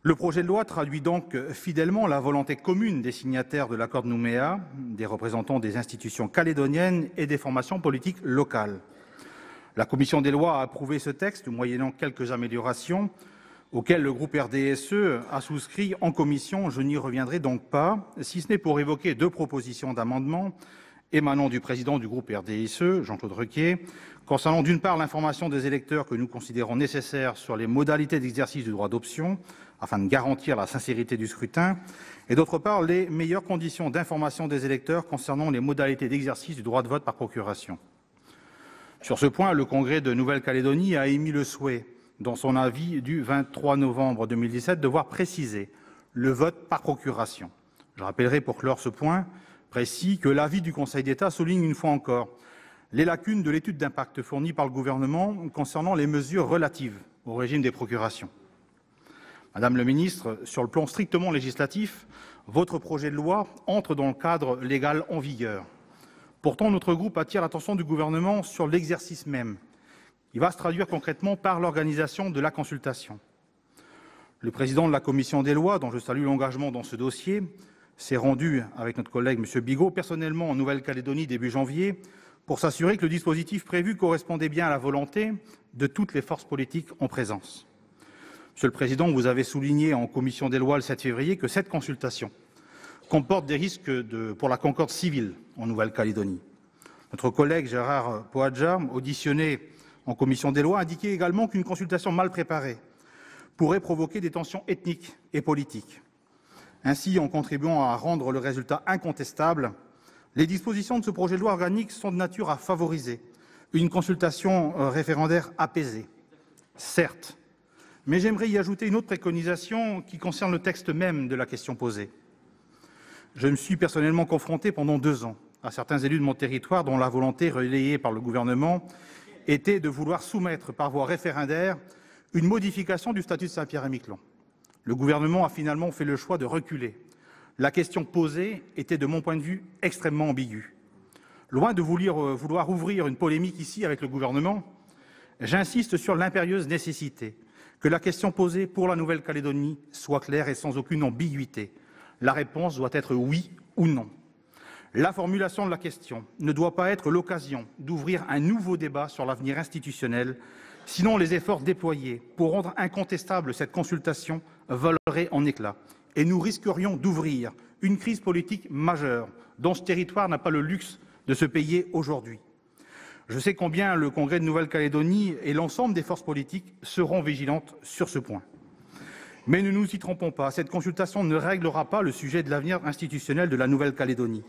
S10: Le projet de loi traduit donc fidèlement la volonté commune des signataires de l'accord de Nouméa, des représentants des institutions calédoniennes et des formations politiques locales. La commission des lois a approuvé ce texte, moyennant quelques améliorations, auxquelles le groupe RDSE a souscrit en commission. Je n'y reviendrai donc pas, si ce n'est pour évoquer 2 propositions d'amendement émanant du président du groupe RDSE, Jean-Claude Requier, concernant d'une part l'information des électeurs que nous considérons nécessaire sur les modalités d'exercice du droit d'option, afin de garantir la sincérité du scrutin, et d'autre part les meilleures conditions d'information des électeurs concernant les modalités d'exercice du droit de vote par procuration. Sur ce point, le Congrès de Nouvelle-Calédonie a émis le souhait, dans son avis du 23 novembre 2017, de voir préciser le vote par procuration. Je rappellerai pour clore ce point précis que l'avis du Conseil d'État souligne une fois encore les lacunes de l'étude d'impact fournie par le gouvernement concernant les mesures relatives au régime des procurations. Madame le ministre, sur le plan strictement législatif, votre projet de loi entre dans le cadre légal en vigueur. Pourtant, notre groupe attire l'attention du gouvernement sur l'exercice même. Il va se traduire concrètement par l'organisation de la consultation. Le président de la commission des lois, dont je salue l'engagement dans ce dossier, s'est rendu avec notre collègue M. Bigot personnellement en Nouvelle-Calédonie début janvier pour s'assurer que le dispositif prévu correspondait bien à la volonté de toutes les forces politiques en présence. Monsieur le Président, vous avez souligné en commission des lois le 7 février que cette consultation comporte des risques pour la concorde civile en Nouvelle-Calédonie. Notre collègue Gérard Poadja, auditionné en commission des lois, indiquait également qu'une consultation mal préparée pourrait provoquer des tensions ethniques et politiques. Ainsi, en contribuant à rendre le résultat incontestable, les dispositions de ce projet de loi organique sont de nature à favoriser une consultation référendaire apaisée. Certes, mais j'aimerais y ajouter une autre préconisation qui concerne le texte même de la question posée. Je me suis personnellement confronté pendant 2 ans à certains élus de mon territoire dont la volonté relayée par le gouvernement était de vouloir soumettre par voie référendaire une modification du statut de Saint-Pierre-et-Miquelon. Le gouvernement a finalement fait le choix de reculer. La question posée était, de mon point de vue, extrêmement ambiguë. Loin de vouloir ouvrir une polémique ici avec le gouvernement, j'insiste sur l'impérieuse nécessité que la question posée pour la Nouvelle-Calédonie soit claire et sans aucune ambiguïté. La réponse doit être oui ou non. La formulation de la question ne doit pas être l'occasion d'ouvrir un nouveau débat sur l'avenir institutionnel, sinon les efforts déployés pour rendre incontestable cette consultation voleraient en éclats et nous risquerions d'ouvrir une crise politique majeure dont ce territoire n'a pas le luxe de se payer aujourd'hui. Je sais combien le Congrès de Nouvelle-Calédonie et l'ensemble des forces politiques seront vigilantes sur ce point. Mais ne nous y trompons pas, cette consultation ne réglera pas le sujet de l'avenir institutionnel de la Nouvelle-Calédonie.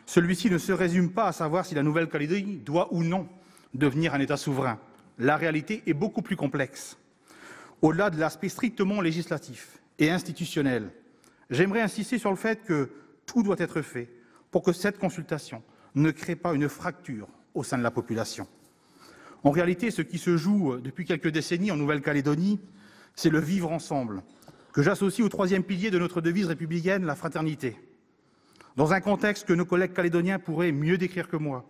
S10: Celui-ci ne se résume pas à savoir si la Nouvelle-Calédonie doit ou non devenir un État souverain. La réalité est beaucoup plus complexe. Au-delà de l'aspect strictement législatif et institutionnel, j'aimerais insister sur le fait que tout doit être fait pour que cette consultation ne crée pas une fracture au sein de la population. En réalité, ce qui se joue depuis quelques décennies en Nouvelle-Calédonie, c'est le vivre ensemble, que j'associe au 3e pilier de notre devise républicaine, la fraternité. Dans un contexte que nos collègues calédoniens pourraient mieux décrire que moi,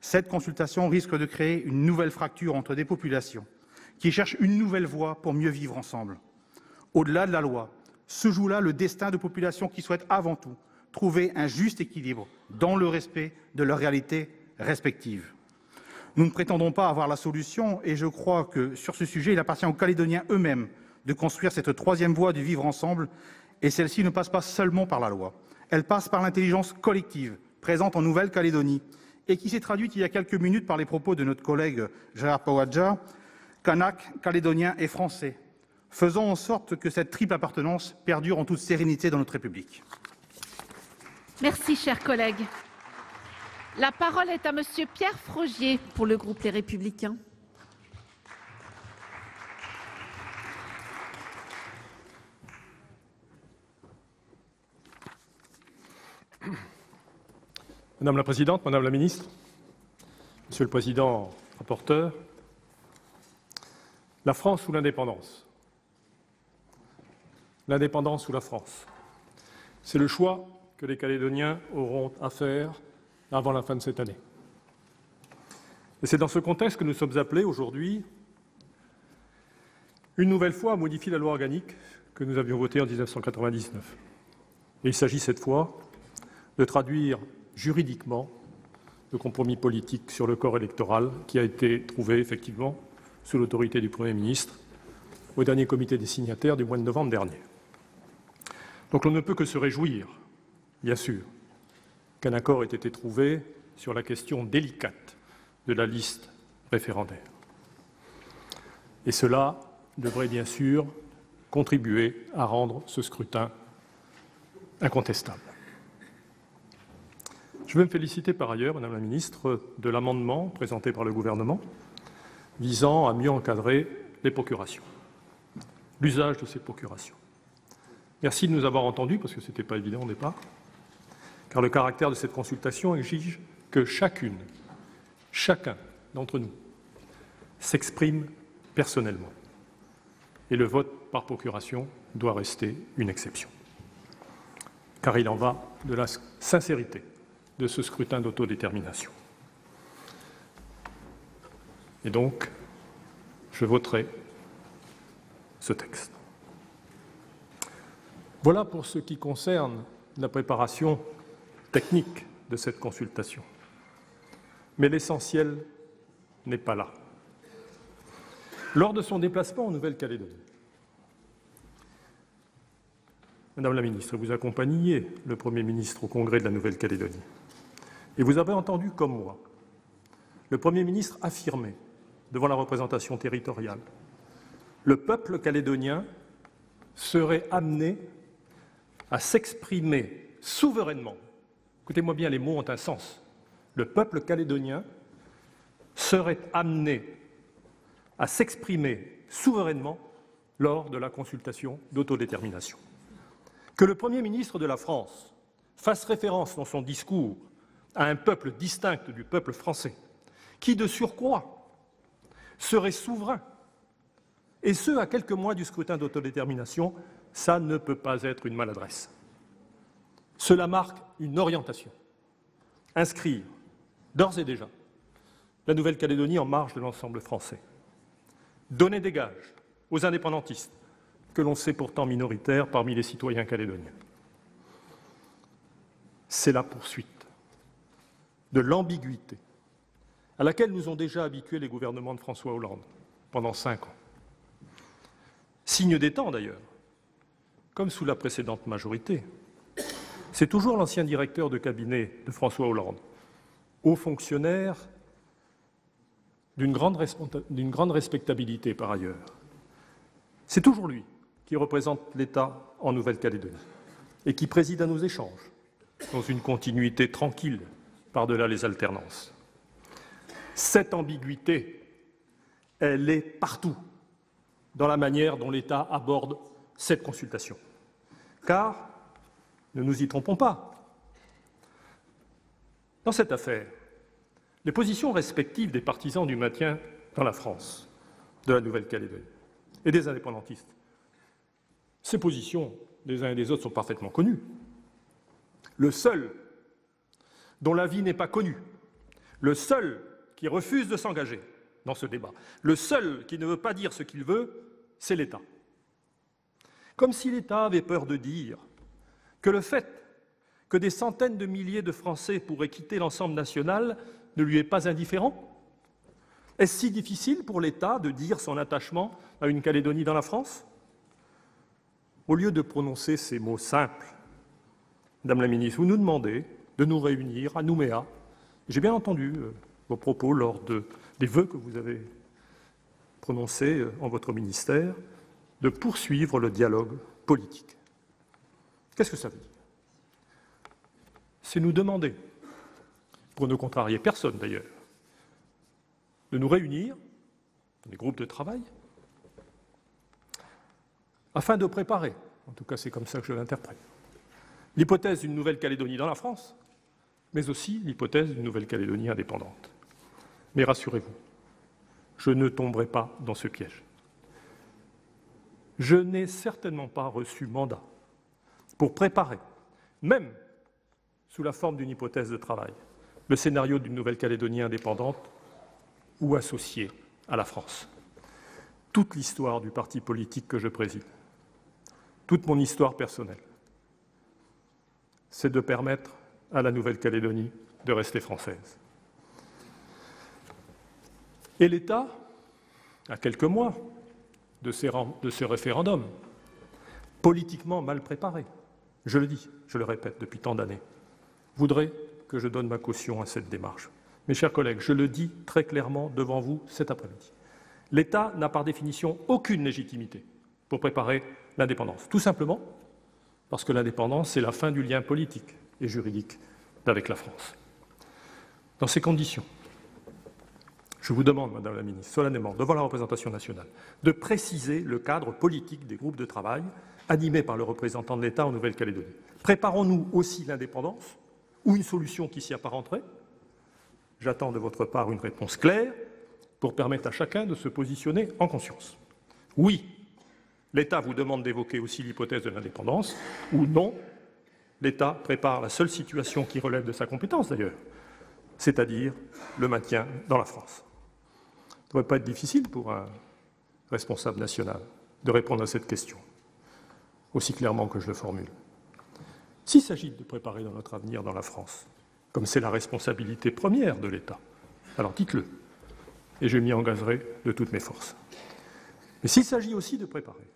S10: cette consultation risque de créer une nouvelle fracture entre des populations qui cherchent une nouvelle voie pour mieux vivre ensemble. Au-delà de la loi, se joue là le destin de populations qui souhaitent avant tout trouver un juste équilibre dans le respect de leurs réalités respectives. Nous ne prétendons pas avoir la solution et je crois que sur ce sujet, il appartient aux Calédoniens eux-mêmes de construire cette 3e voie du vivre ensemble et celle-ci ne passe pas seulement par la loi. Elle passe par l'intelligence collective présente en Nouvelle-Calédonie et qui s'est traduite il y a quelques minutes par les propos de notre collègue Gérard Poadja, Kanak, Calédonien et Français. Faisons en sorte que cette triple appartenance perdure en toute sérénité dans notre République.
S3: Merci, chers collègues. La parole est à Monsieur Pierre Frogier pour le groupe Les Républicains.
S11: Madame la Présidente, Madame la Ministre, Monsieur le Président, rapporteur, la France ou l'indépendance? L'indépendance ou la France? C'est le choix que les Calédoniens auront à faire avant la fin de cette année. Et c'est dans ce contexte que nous sommes appelés aujourd'hui, une nouvelle fois, à modifier la loi organique que nous avions votée en 1999. Et il s'agit cette fois de traduire juridiquement le compromis politique sur le corps électoral qui a été trouvé effectivement sous l'autorité du Premier ministre au dernier comité des signataires du mois de novembre dernier. Donc on ne peut que se réjouir, bien sûr, qu'un accord ait été trouvé sur la question délicate de la liste référendaire. Et cela devrait bien sûr contribuer à rendre ce scrutin incontestable. Je veux me féliciter par ailleurs, Madame la Ministre, de l'amendement présenté par le gouvernement visant à mieux encadrer les procurations, l'usage de ces procurations. Merci de nous avoir entendus, parce que ce n'était pas évident au départ, car le caractère de cette consultation exige que chacun d'entre nous s'exprime personnellement. Et le vote par procuration doit rester une exception. Car il en va de la sincérité de ce scrutin d'autodétermination. Et donc, je voterai ce texte. Voilà pour ce qui concerne la préparation technique de cette consultation. Mais l'essentiel n'est pas là. Lors de son déplacement en Nouvelle-Calédonie, Madame la ministre, vous accompagniez le Premier ministre au Congrès de la Nouvelle-Calédonie. Et vous avez entendu, comme moi, le Premier ministre affirmer devant la représentation territoriale le peuple calédonien serait amené à s'exprimer souverainement. Écoutez-moi bien, les mots ont un sens. Le peuple calédonien serait amené à s'exprimer souverainement lors de la consultation d'autodétermination. Que le Premier ministre de la France fasse référence dans son discours à un peuple distinct du peuple français, qui de surcroît serait souverain, et ce, à quelques mois du scrutin d'autodétermination, ça ne peut pas être une maladresse. Cela marque une orientation. Inscrire, d'ores et déjà, la Nouvelle-Calédonie en marge de l'ensemble français. Donner des gages aux indépendantistes, que l'on sait pourtant minoritaires parmi les citoyens calédoniens. C'est la poursuite de l'ambiguïté à laquelle nous ont déjà habitués les gouvernements de François Hollande pendant 5 ans. Signe des temps d'ailleurs, comme sous la précédente majorité, c'est toujours l'ancien directeur de cabinet de François Hollande, haut fonctionnaire d'une grande respectabilité par ailleurs. C'est toujours lui qui représente l'État en Nouvelle-Calédonie et qui préside à nos échanges dans une continuité tranquille par-delà les alternances. Cette ambiguïté, elle est partout dans la manière dont l'État aborde cette consultation. Car, ne nous y trompons pas, dans cette affaire, les positions respectives des partisans du maintien dans la France, de la Nouvelle-Calédonie et des indépendantistes, ces positions des uns et des autres sont parfaitement connues. Le seul dont l'avis n'est pas connu, le seul qui refuse de s'engager dans ce débat, le seul qui ne veut pas dire ce qu'il veut, c'est l'État. Comme si l'État avait peur de dire que le fait que des centaines de milliers de Français pourraient quitter l'ensemble national ne lui est pas indifférent. Est-ce si difficile pour l'État de dire son attachement à une Calédonie dans la France? Au lieu de prononcer ces mots simples, Madame la ministre, vous nous demandez de nous réunir à Nouméa. J'ai bien entendu vos propos lors des vœux que vous avez prononcés en votre ministère, de poursuivre le dialogue politique. Qu'est-ce que ça veut dire? C'est nous demander, pour ne contrarier personne d'ailleurs, de nous réunir dans des groupes de travail afin de préparer, en tout cas c'est comme ça que je l'interprète, l'hypothèse d'une Nouvelle-Calédonie dans la France, mais aussi l'hypothèse d'une Nouvelle-Calédonie indépendante. Mais rassurez-vous, je ne tomberai pas dans ce piège. Je n'ai certainement pas reçu mandat pour préparer, même sous la forme d'une hypothèse de travail, le scénario d'une Nouvelle-Calédonie indépendante ou associée à la France. Toute l'histoire du parti politique que je préside, toute mon histoire personnelle, c'est de permettre à la Nouvelle-Calédonie de rester française. Et l'État, à quelques mois de ce référendum, politiquement mal préparé, je le dis, je le répète depuis tant d'années, voudrait que je donne ma caution à cette démarche. Mes chers collègues, je le dis très clairement devant vous cet après-midi. L'État n'a par définition aucune légitimité pour préparer l'indépendance. Tout simplement parce que l'indépendance, c'est la fin du lien politique et juridique avec la France. Dans ces conditions, je vous demande, Madame la Ministre, solennellement, devant la représentation nationale, de préciser le cadre politique des groupes de travail animés par le représentant de l'État en Nouvelle-Calédonie. Préparons-nous aussi l'indépendance ou une solution qui s'y apparenterait? J'attends de votre part une réponse claire pour permettre à chacun de se positionner en conscience. Oui, l'État vous demande d'évoquer aussi l'hypothèse de l'indépendance, ou non, l'État prépare la seule situation qui relève de sa compétence d'ailleurs, c'est-à-dire le maintien dans la France. Ça ne devrait pas être difficile pour un responsable national de répondre à cette question, aussi clairement que je le formule. S'il s'agit de préparer notre avenir dans la France, comme c'est la responsabilité première de l'État, alors dites-le, et je m'y engagerai de toutes mes forces. Mais s'il s'agit aussi de préparer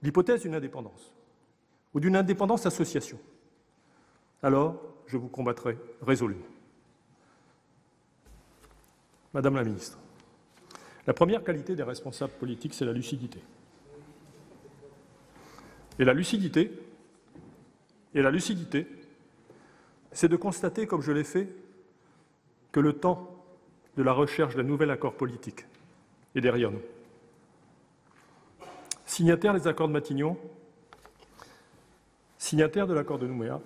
S11: l'hypothèse d'une indépendance, ou d'une indépendance association, alors je vous combattrai résolument. Madame la ministre, la première qualité des responsables politiques, c'est la lucidité. Et la lucidité, c'est de constater, comme je l'ai fait, que le temps de la recherche d'un nouvel accord politique est derrière nous. Signataire des accords de Matignon, signataire de l'accord de Nouméa,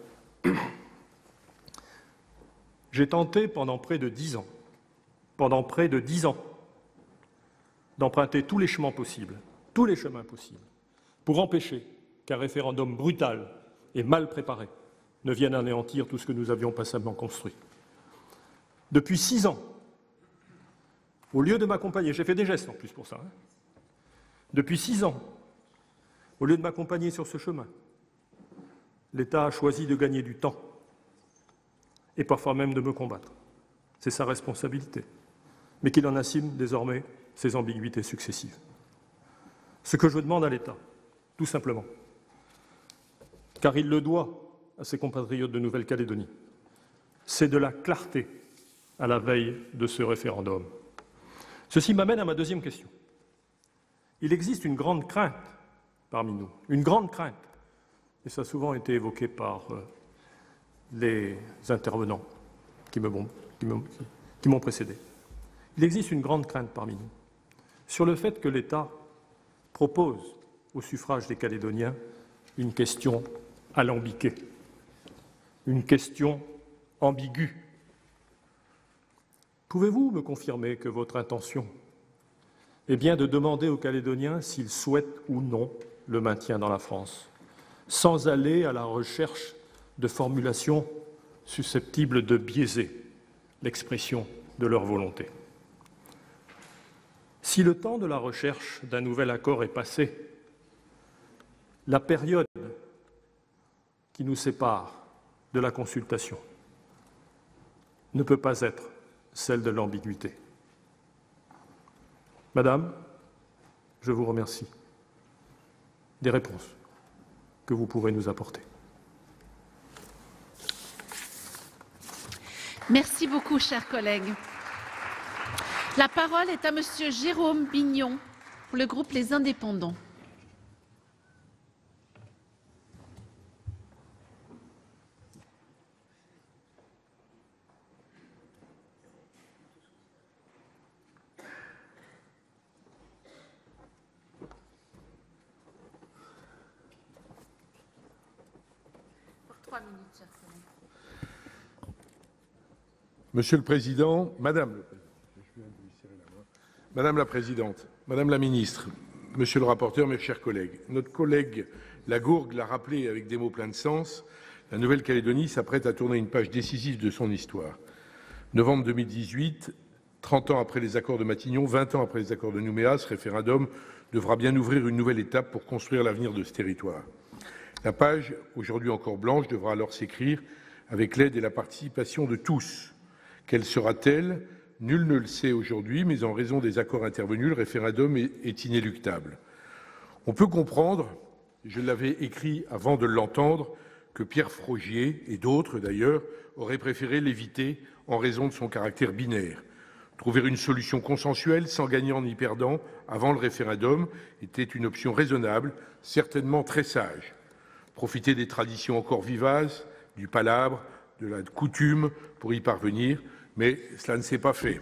S11: j'ai tenté pendant près de 10 ans, d'emprunter tous les chemins possibles, pour empêcher qu'un référendum brutal et mal préparé ne vienne anéantir tout ce que nous avions patiemment construit. Depuis 6 ans, au lieu de m'accompagner, j'ai fait des gestes en plus pour ça, depuis 6 ans, au lieu de m'accompagner sur ce chemin, l'État a choisi de gagner du temps et parfois même de me combattre. C'est sa responsabilité, mais qu'il en assume désormais ses ambiguïtés successives. Ce que je demande à l'État, tout simplement, car il le doit à ses compatriotes de Nouvelle-Calédonie, c'est de la clarté à la veille de ce référendum. Ceci m'amène à ma deuxième question. Il existe une grande crainte parmi nous, une grande crainte, et ça a souvent été évoqué par les intervenants qui m'ont précédé. Il existe une grande crainte parmi nous sur le fait que l'État propose au suffrage des Calédoniens une question alambiquée, une question ambiguë. Pouvez-vous me confirmer que votre intention est bien de demander aux Calédoniens s'ils souhaitent ou non le maintien dans la France, sans aller à la recherche de formulations susceptibles de biaiser l'expression de leur volonté? Si le temps de la recherche d'un nouvel accord est passé, la période qui nous sépare de la consultation ne peut pas être celle de l'ambiguïté. Madame, je vous remercie des réponses que vous pourrez nous apporter.
S3: Merci beaucoup, chers collègues. La parole est à Monsieur Jérôme Bignon, pour le groupe Les Indépendants.
S12: Monsieur le Président, Madame la Présidente, Madame la Ministre, Monsieur le rapporteur, mes chers collègues, notre collègue Lagourgue l'a rappelé avec des mots pleins de sens, la Nouvelle-Calédonie s'apprête à tourner une page décisive de son histoire. Novembre 2018, 30 ans après les accords de Matignon, 20 ans après les accords de Nouméa, ce référendum devra bien ouvrir une nouvelle étape pour construire l'avenir de ce territoire. La page, aujourd'hui encore blanche, devra alors s'écrire avec l'aide et la participation de tous. Quelle sera-t-elle? Nul ne le sait aujourd'hui, mais en raison des accords intervenus, le référendum est inéluctable. On peut comprendre, je l'avais écrit avant de l'entendre, que Pierre Frogier, et d'autres d'ailleurs, auraient préféré l'éviter en raison de son caractère binaire. Trouver une solution consensuelle, sans gagnant ni perdant, avant le référendum, était une option raisonnable, certainement très sage. Profiter des traditions encore vivaces, du palabre, de la coutume pour y parvenir, mais cela ne s'est pas fait.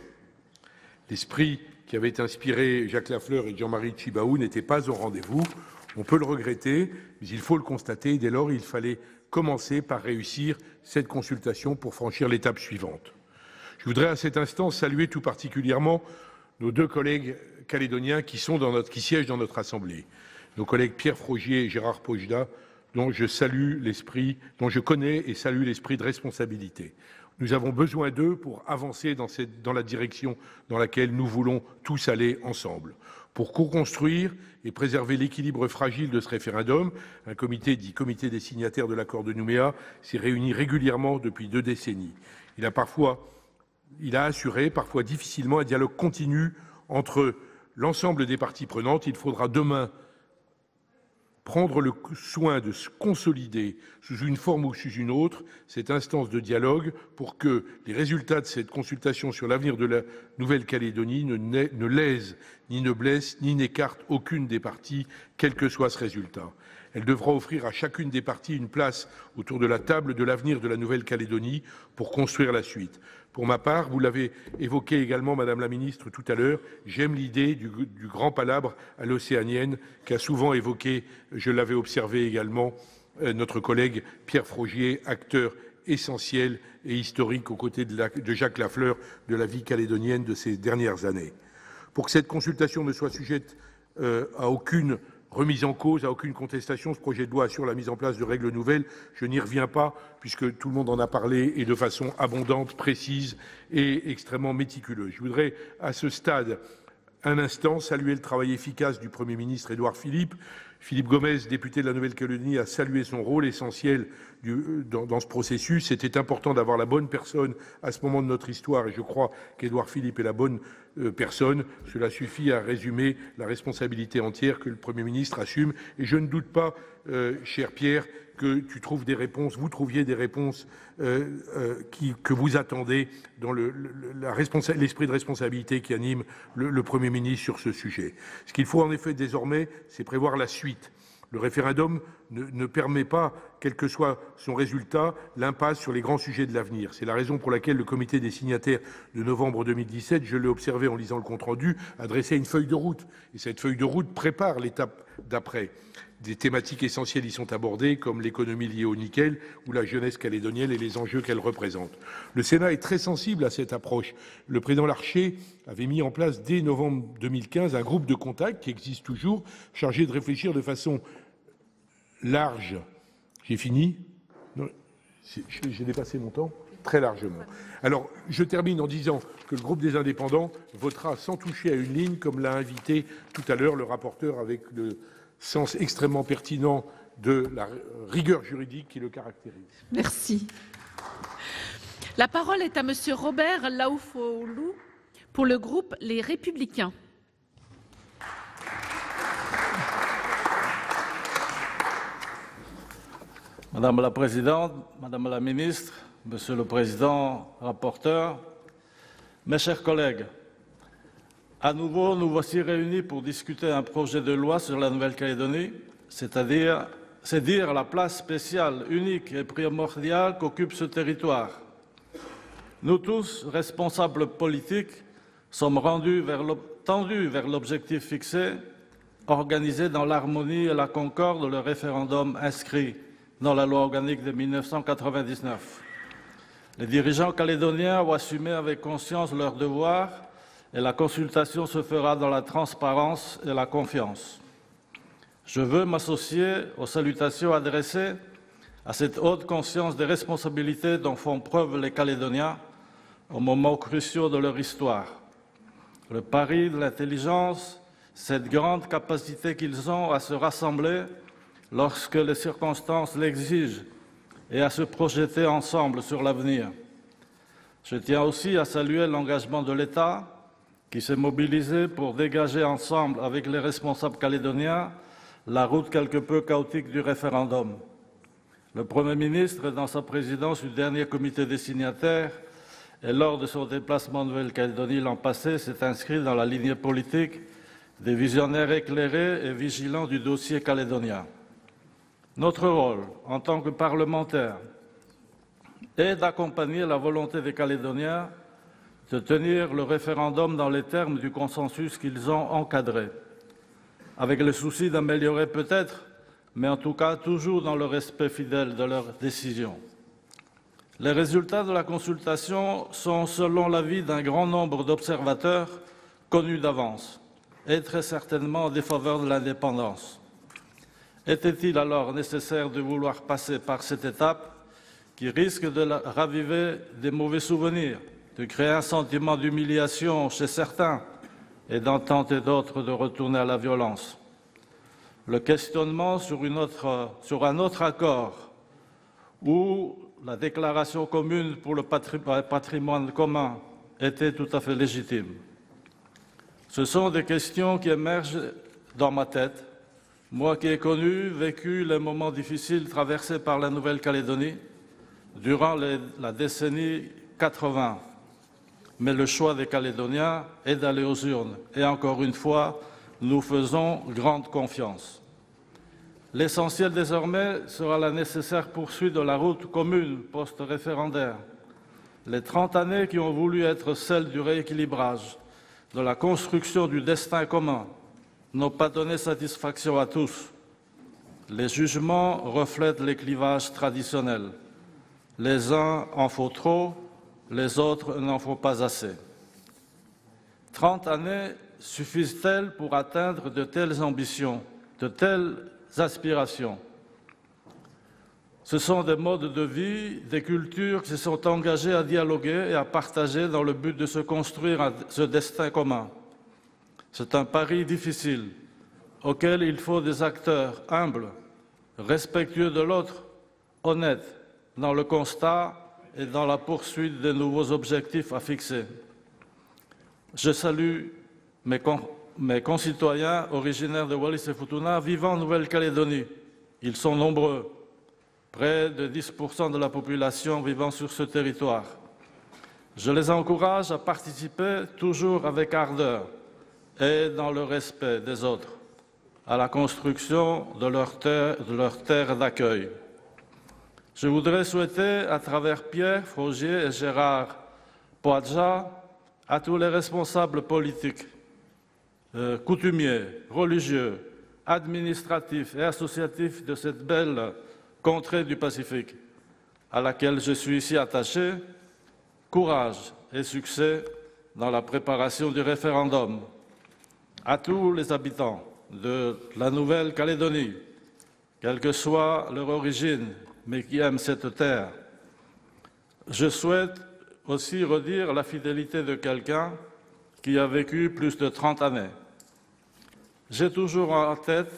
S12: L'esprit qui avait inspiré Jacques Lafleur et Jean-Marie Tjibaou n'était pas au rendez-vous. On peut le regretter, mais il faut le constater. Dès lors, il fallait commencer par réussir cette consultation pour franchir l'étape suivante. Je voudrais à cet instant saluer tout particulièrement nos deux collègues calédoniens qui siègent dans notre Assemblée, nos collègues Pierre Frogier et Gérard Pojda, dont je connais et salue l'esprit de responsabilité. Nous avons besoin d'eux pour avancer dans la direction dans laquelle nous voulons tous aller ensemble. Pour co-construire et préserver l'équilibre fragile de ce référendum, un comité dit comité des signataires de l'accord de Nouméa s'est réuni régulièrement depuis 2 décennies. Il a assuré, parfois difficilement, un dialogue continu entre l'ensemble des parties prenantes. Il faudra demain prendre le soin de se consolider sous une forme ou sous une autre cette instance de dialogue pour que les résultats de cette consultation sur l'avenir de la Nouvelle-Calédonie ne lèsent, ni ne blessent, ni n'écartent aucune des parties, quel que soit ce résultat. Elle devra offrir à chacune des parties une place autour de la table de l'avenir de la Nouvelle-Calédonie pour construire la suite. Pour ma part, vous l'avez évoqué également, Madame la Ministre, tout à l'heure, j'aime l'idée du grand palabre à l'océanienne qu'a souvent évoqué, je l'avais observé également, notre collègue Pierre Frogier, acteur essentiel et historique aux côtés de Jacques Lafleur de la vie calédonienne de ces dernières années. Pour que cette consultation ne soit sujette à aucune remise en cause, à aucune contestation, ce projet de loi assure la mise en place de règles nouvelles. Je n'y reviens pas, puisque tout le monde en a parlé, et de façon abondante, précise et extrêmement méticuleuse. Je voudrais, à ce stade, un instant, saluer le travail efficace du Premier ministre Édouard Philippe. Philippe Gomez, député de la Nouvelle-Calédonie, a salué son rôle essentiel dans ce processus. C'était important d'avoir la bonne personne à ce moment de notre histoire, et je crois qu'Édouard Philippe est la bonne personne. Cela suffit à résumer la responsabilité entière que le Premier ministre assume. Et je ne doute pas, cher Pierre, que tu trouves des réponses, vous trouviez des réponses que vous attendez dans l'esprit de responsabilité qui anime le Premier ministre sur ce sujet. Ce qu'il faut en effet désormais, c'est prévoir la suite. Le référendum ne permet pas, quel que soit son résultat, l'impasse sur les grands sujets de l'avenir. C'est la raison pour laquelle le comité des signataires de novembre 2017, je l'ai observé en lisant le compte-rendu, a dressé une feuille de route. Et cette feuille de route prépare l'étape d'après. Des thématiques essentielles y sont abordées, comme l'économie liée au nickel ou la jeunesse calédonienne et les enjeux qu'elle représente. Le Sénat est très sensible à cette approche. Le président Larcher avait mis en place dès novembre 2015 un groupe de contact qui existe toujours, chargé de réfléchir de façon large. J'ai fini? J'ai dépassé mon temps? Très largement. Alors, je termine en disant que le groupe des Indépendants votera sans toucher à une ligne, comme l'a invité tout à l'heure le rapporteur avec le sens extrêmement pertinent de la rigueur juridique qui le caractérise.
S3: Merci. La parole est à Monsieur Robert Laufoaulu pour le groupe Les Républicains.
S13: Madame la Présidente, Madame la Ministre, Monsieur le Président, rapporteur, mes chers collègues, à nouveau, nous voici réunis pour discuter un projet de loi sur la Nouvelle-Calédonie, c'est dire la place spéciale, unique et primordiale qu'occupe ce territoire. Nous tous, responsables politiques, sommes tendus vers l'objectif fixé, organiser dans l'harmonie et la concorde le référendum inscrit dans la loi organique de 1999. Les dirigeants calédoniens ont assumé avec conscience leurs devoirs et la consultation se fera dans la transparence et la confiance. Je veux m'associer aux salutations adressées à cette haute conscience des responsabilités dont font preuve les Calédoniens aux moments cruciaux de leur histoire. Le pari de l'intelligence, cette grande capacité qu'ils ont à se rassembler lorsque les circonstances l'exigent et à se projeter ensemble sur l'avenir. Je tiens aussi à saluer l'engagement de l'État qui s'est mobilisé pour dégager ensemble avec les responsables calédoniens la route quelque peu chaotique du référendum. Le Premier ministre, dans sa présidence du dernier comité des signataires et lors de son déplacement en Nouvelle-Calédonie l'an passé, s'est inscrit dans la lignée politique des visionnaires éclairés et vigilants du dossier calédonien. Notre rôle, en tant que parlementaires, est d'accompagner la volonté des Calédoniens de tenir le référendum dans les termes du consensus qu'ils ont encadré, avec le souci d'améliorer peut-être, mais en tout cas toujours dans le respect fidèle de leurs décisions. Les résultats de la consultation sont, selon l'avis d'un grand nombre d'observateurs, connus d'avance et très certainement en défaveur de l'indépendance. Était-il alors nécessaire de vouloir passer par cette étape qui risque de raviver des mauvais souvenirs, de créer un sentiment d'humiliation chez certains et d'en tenter d'autres de retourner à la violence? Le questionnement sur un autre accord ou la déclaration commune pour le patrimoine commun était tout à fait légitime. Ce sont des questions qui émergent dans ma tête, Moi qui ai connu, vécu les moments difficiles traversés par la Nouvelle-Calédonie durant la décennie 80. Mais le choix des Calédoniens est d'aller aux urnes. Et encore une fois, nous faisons grande confiance. L'essentiel désormais sera la nécessaire poursuite de la route commune post-référendaire. Les 30 années qui ont voulu être celles du rééquilibrage, de la construction du destin commun, n'ont pas donné satisfaction à tous. Les jugements reflètent les clivages traditionnels. Les uns en font trop, les autres n'en font pas assez. 30 années suffisent-elles pour atteindre de telles ambitions, de telles aspirations? Ce sont des modes de vie, des cultures qui se sont engagées à dialoguer et à partager dans le but de se construire ce destin commun. C'est un pari difficile, auquel il faut des acteurs humbles, respectueux de l'autre, honnêtes dans le constat et dans la poursuite des nouveaux objectifs à fixer. Je salue mes concitoyens originaires de Wallis et Futuna vivant en Nouvelle-Calédonie. Ils sont nombreux, près de 10% de la population vivant sur ce territoire. Je les encourage à participer toujours avec ardeur et dans le respect des autres à la construction de leur terre d'accueil. Je voudrais souhaiter, à travers Pierre Frogier et Gérard Poadja, à tous les responsables politiques, coutumiers, religieux, administratifs et associatifs de cette belle contrée du Pacifique, à laquelle je suis ici attaché, courage et succès dans la préparation du référendum. À tous les habitants de la Nouvelle-Calédonie, quelle que soit leur origine, mais qui aiment cette terre, je souhaite aussi redire la fidélité de quelqu'un qui a vécu plus de 30 années. J'ai toujours en tête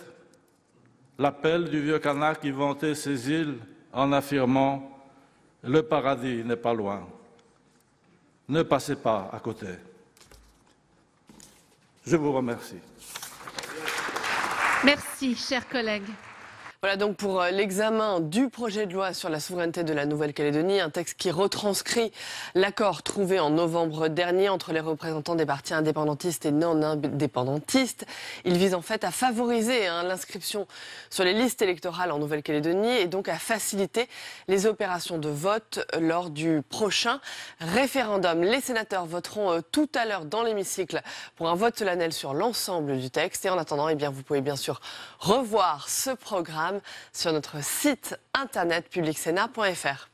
S13: l'appel du vieux canard qui vantait ces îles en affirmant « Le paradis n'est pas loin. Ne passez pas à côté ». Je vous remercie.
S3: Merci, chers collègues.
S1: Voilà donc pour l'examen du projet de loi sur la souveraineté de la Nouvelle-Calédonie, un texte qui retranscrit l'accord trouvé en novembre dernier entre les représentants des partis indépendantistes et non indépendantistes. Il vise en fait à favoriser l'inscription sur les listes électorales en Nouvelle-Calédonie et donc à faciliter les opérations de vote lors du prochain référendum. Les sénateurs voteront tout à l'heure dans l'hémicycle pour un vote solennel sur l'ensemble du texte. Et en attendant, vous pouvez bien sûr revoir ce programme sur notre site internet publicsénat.fr.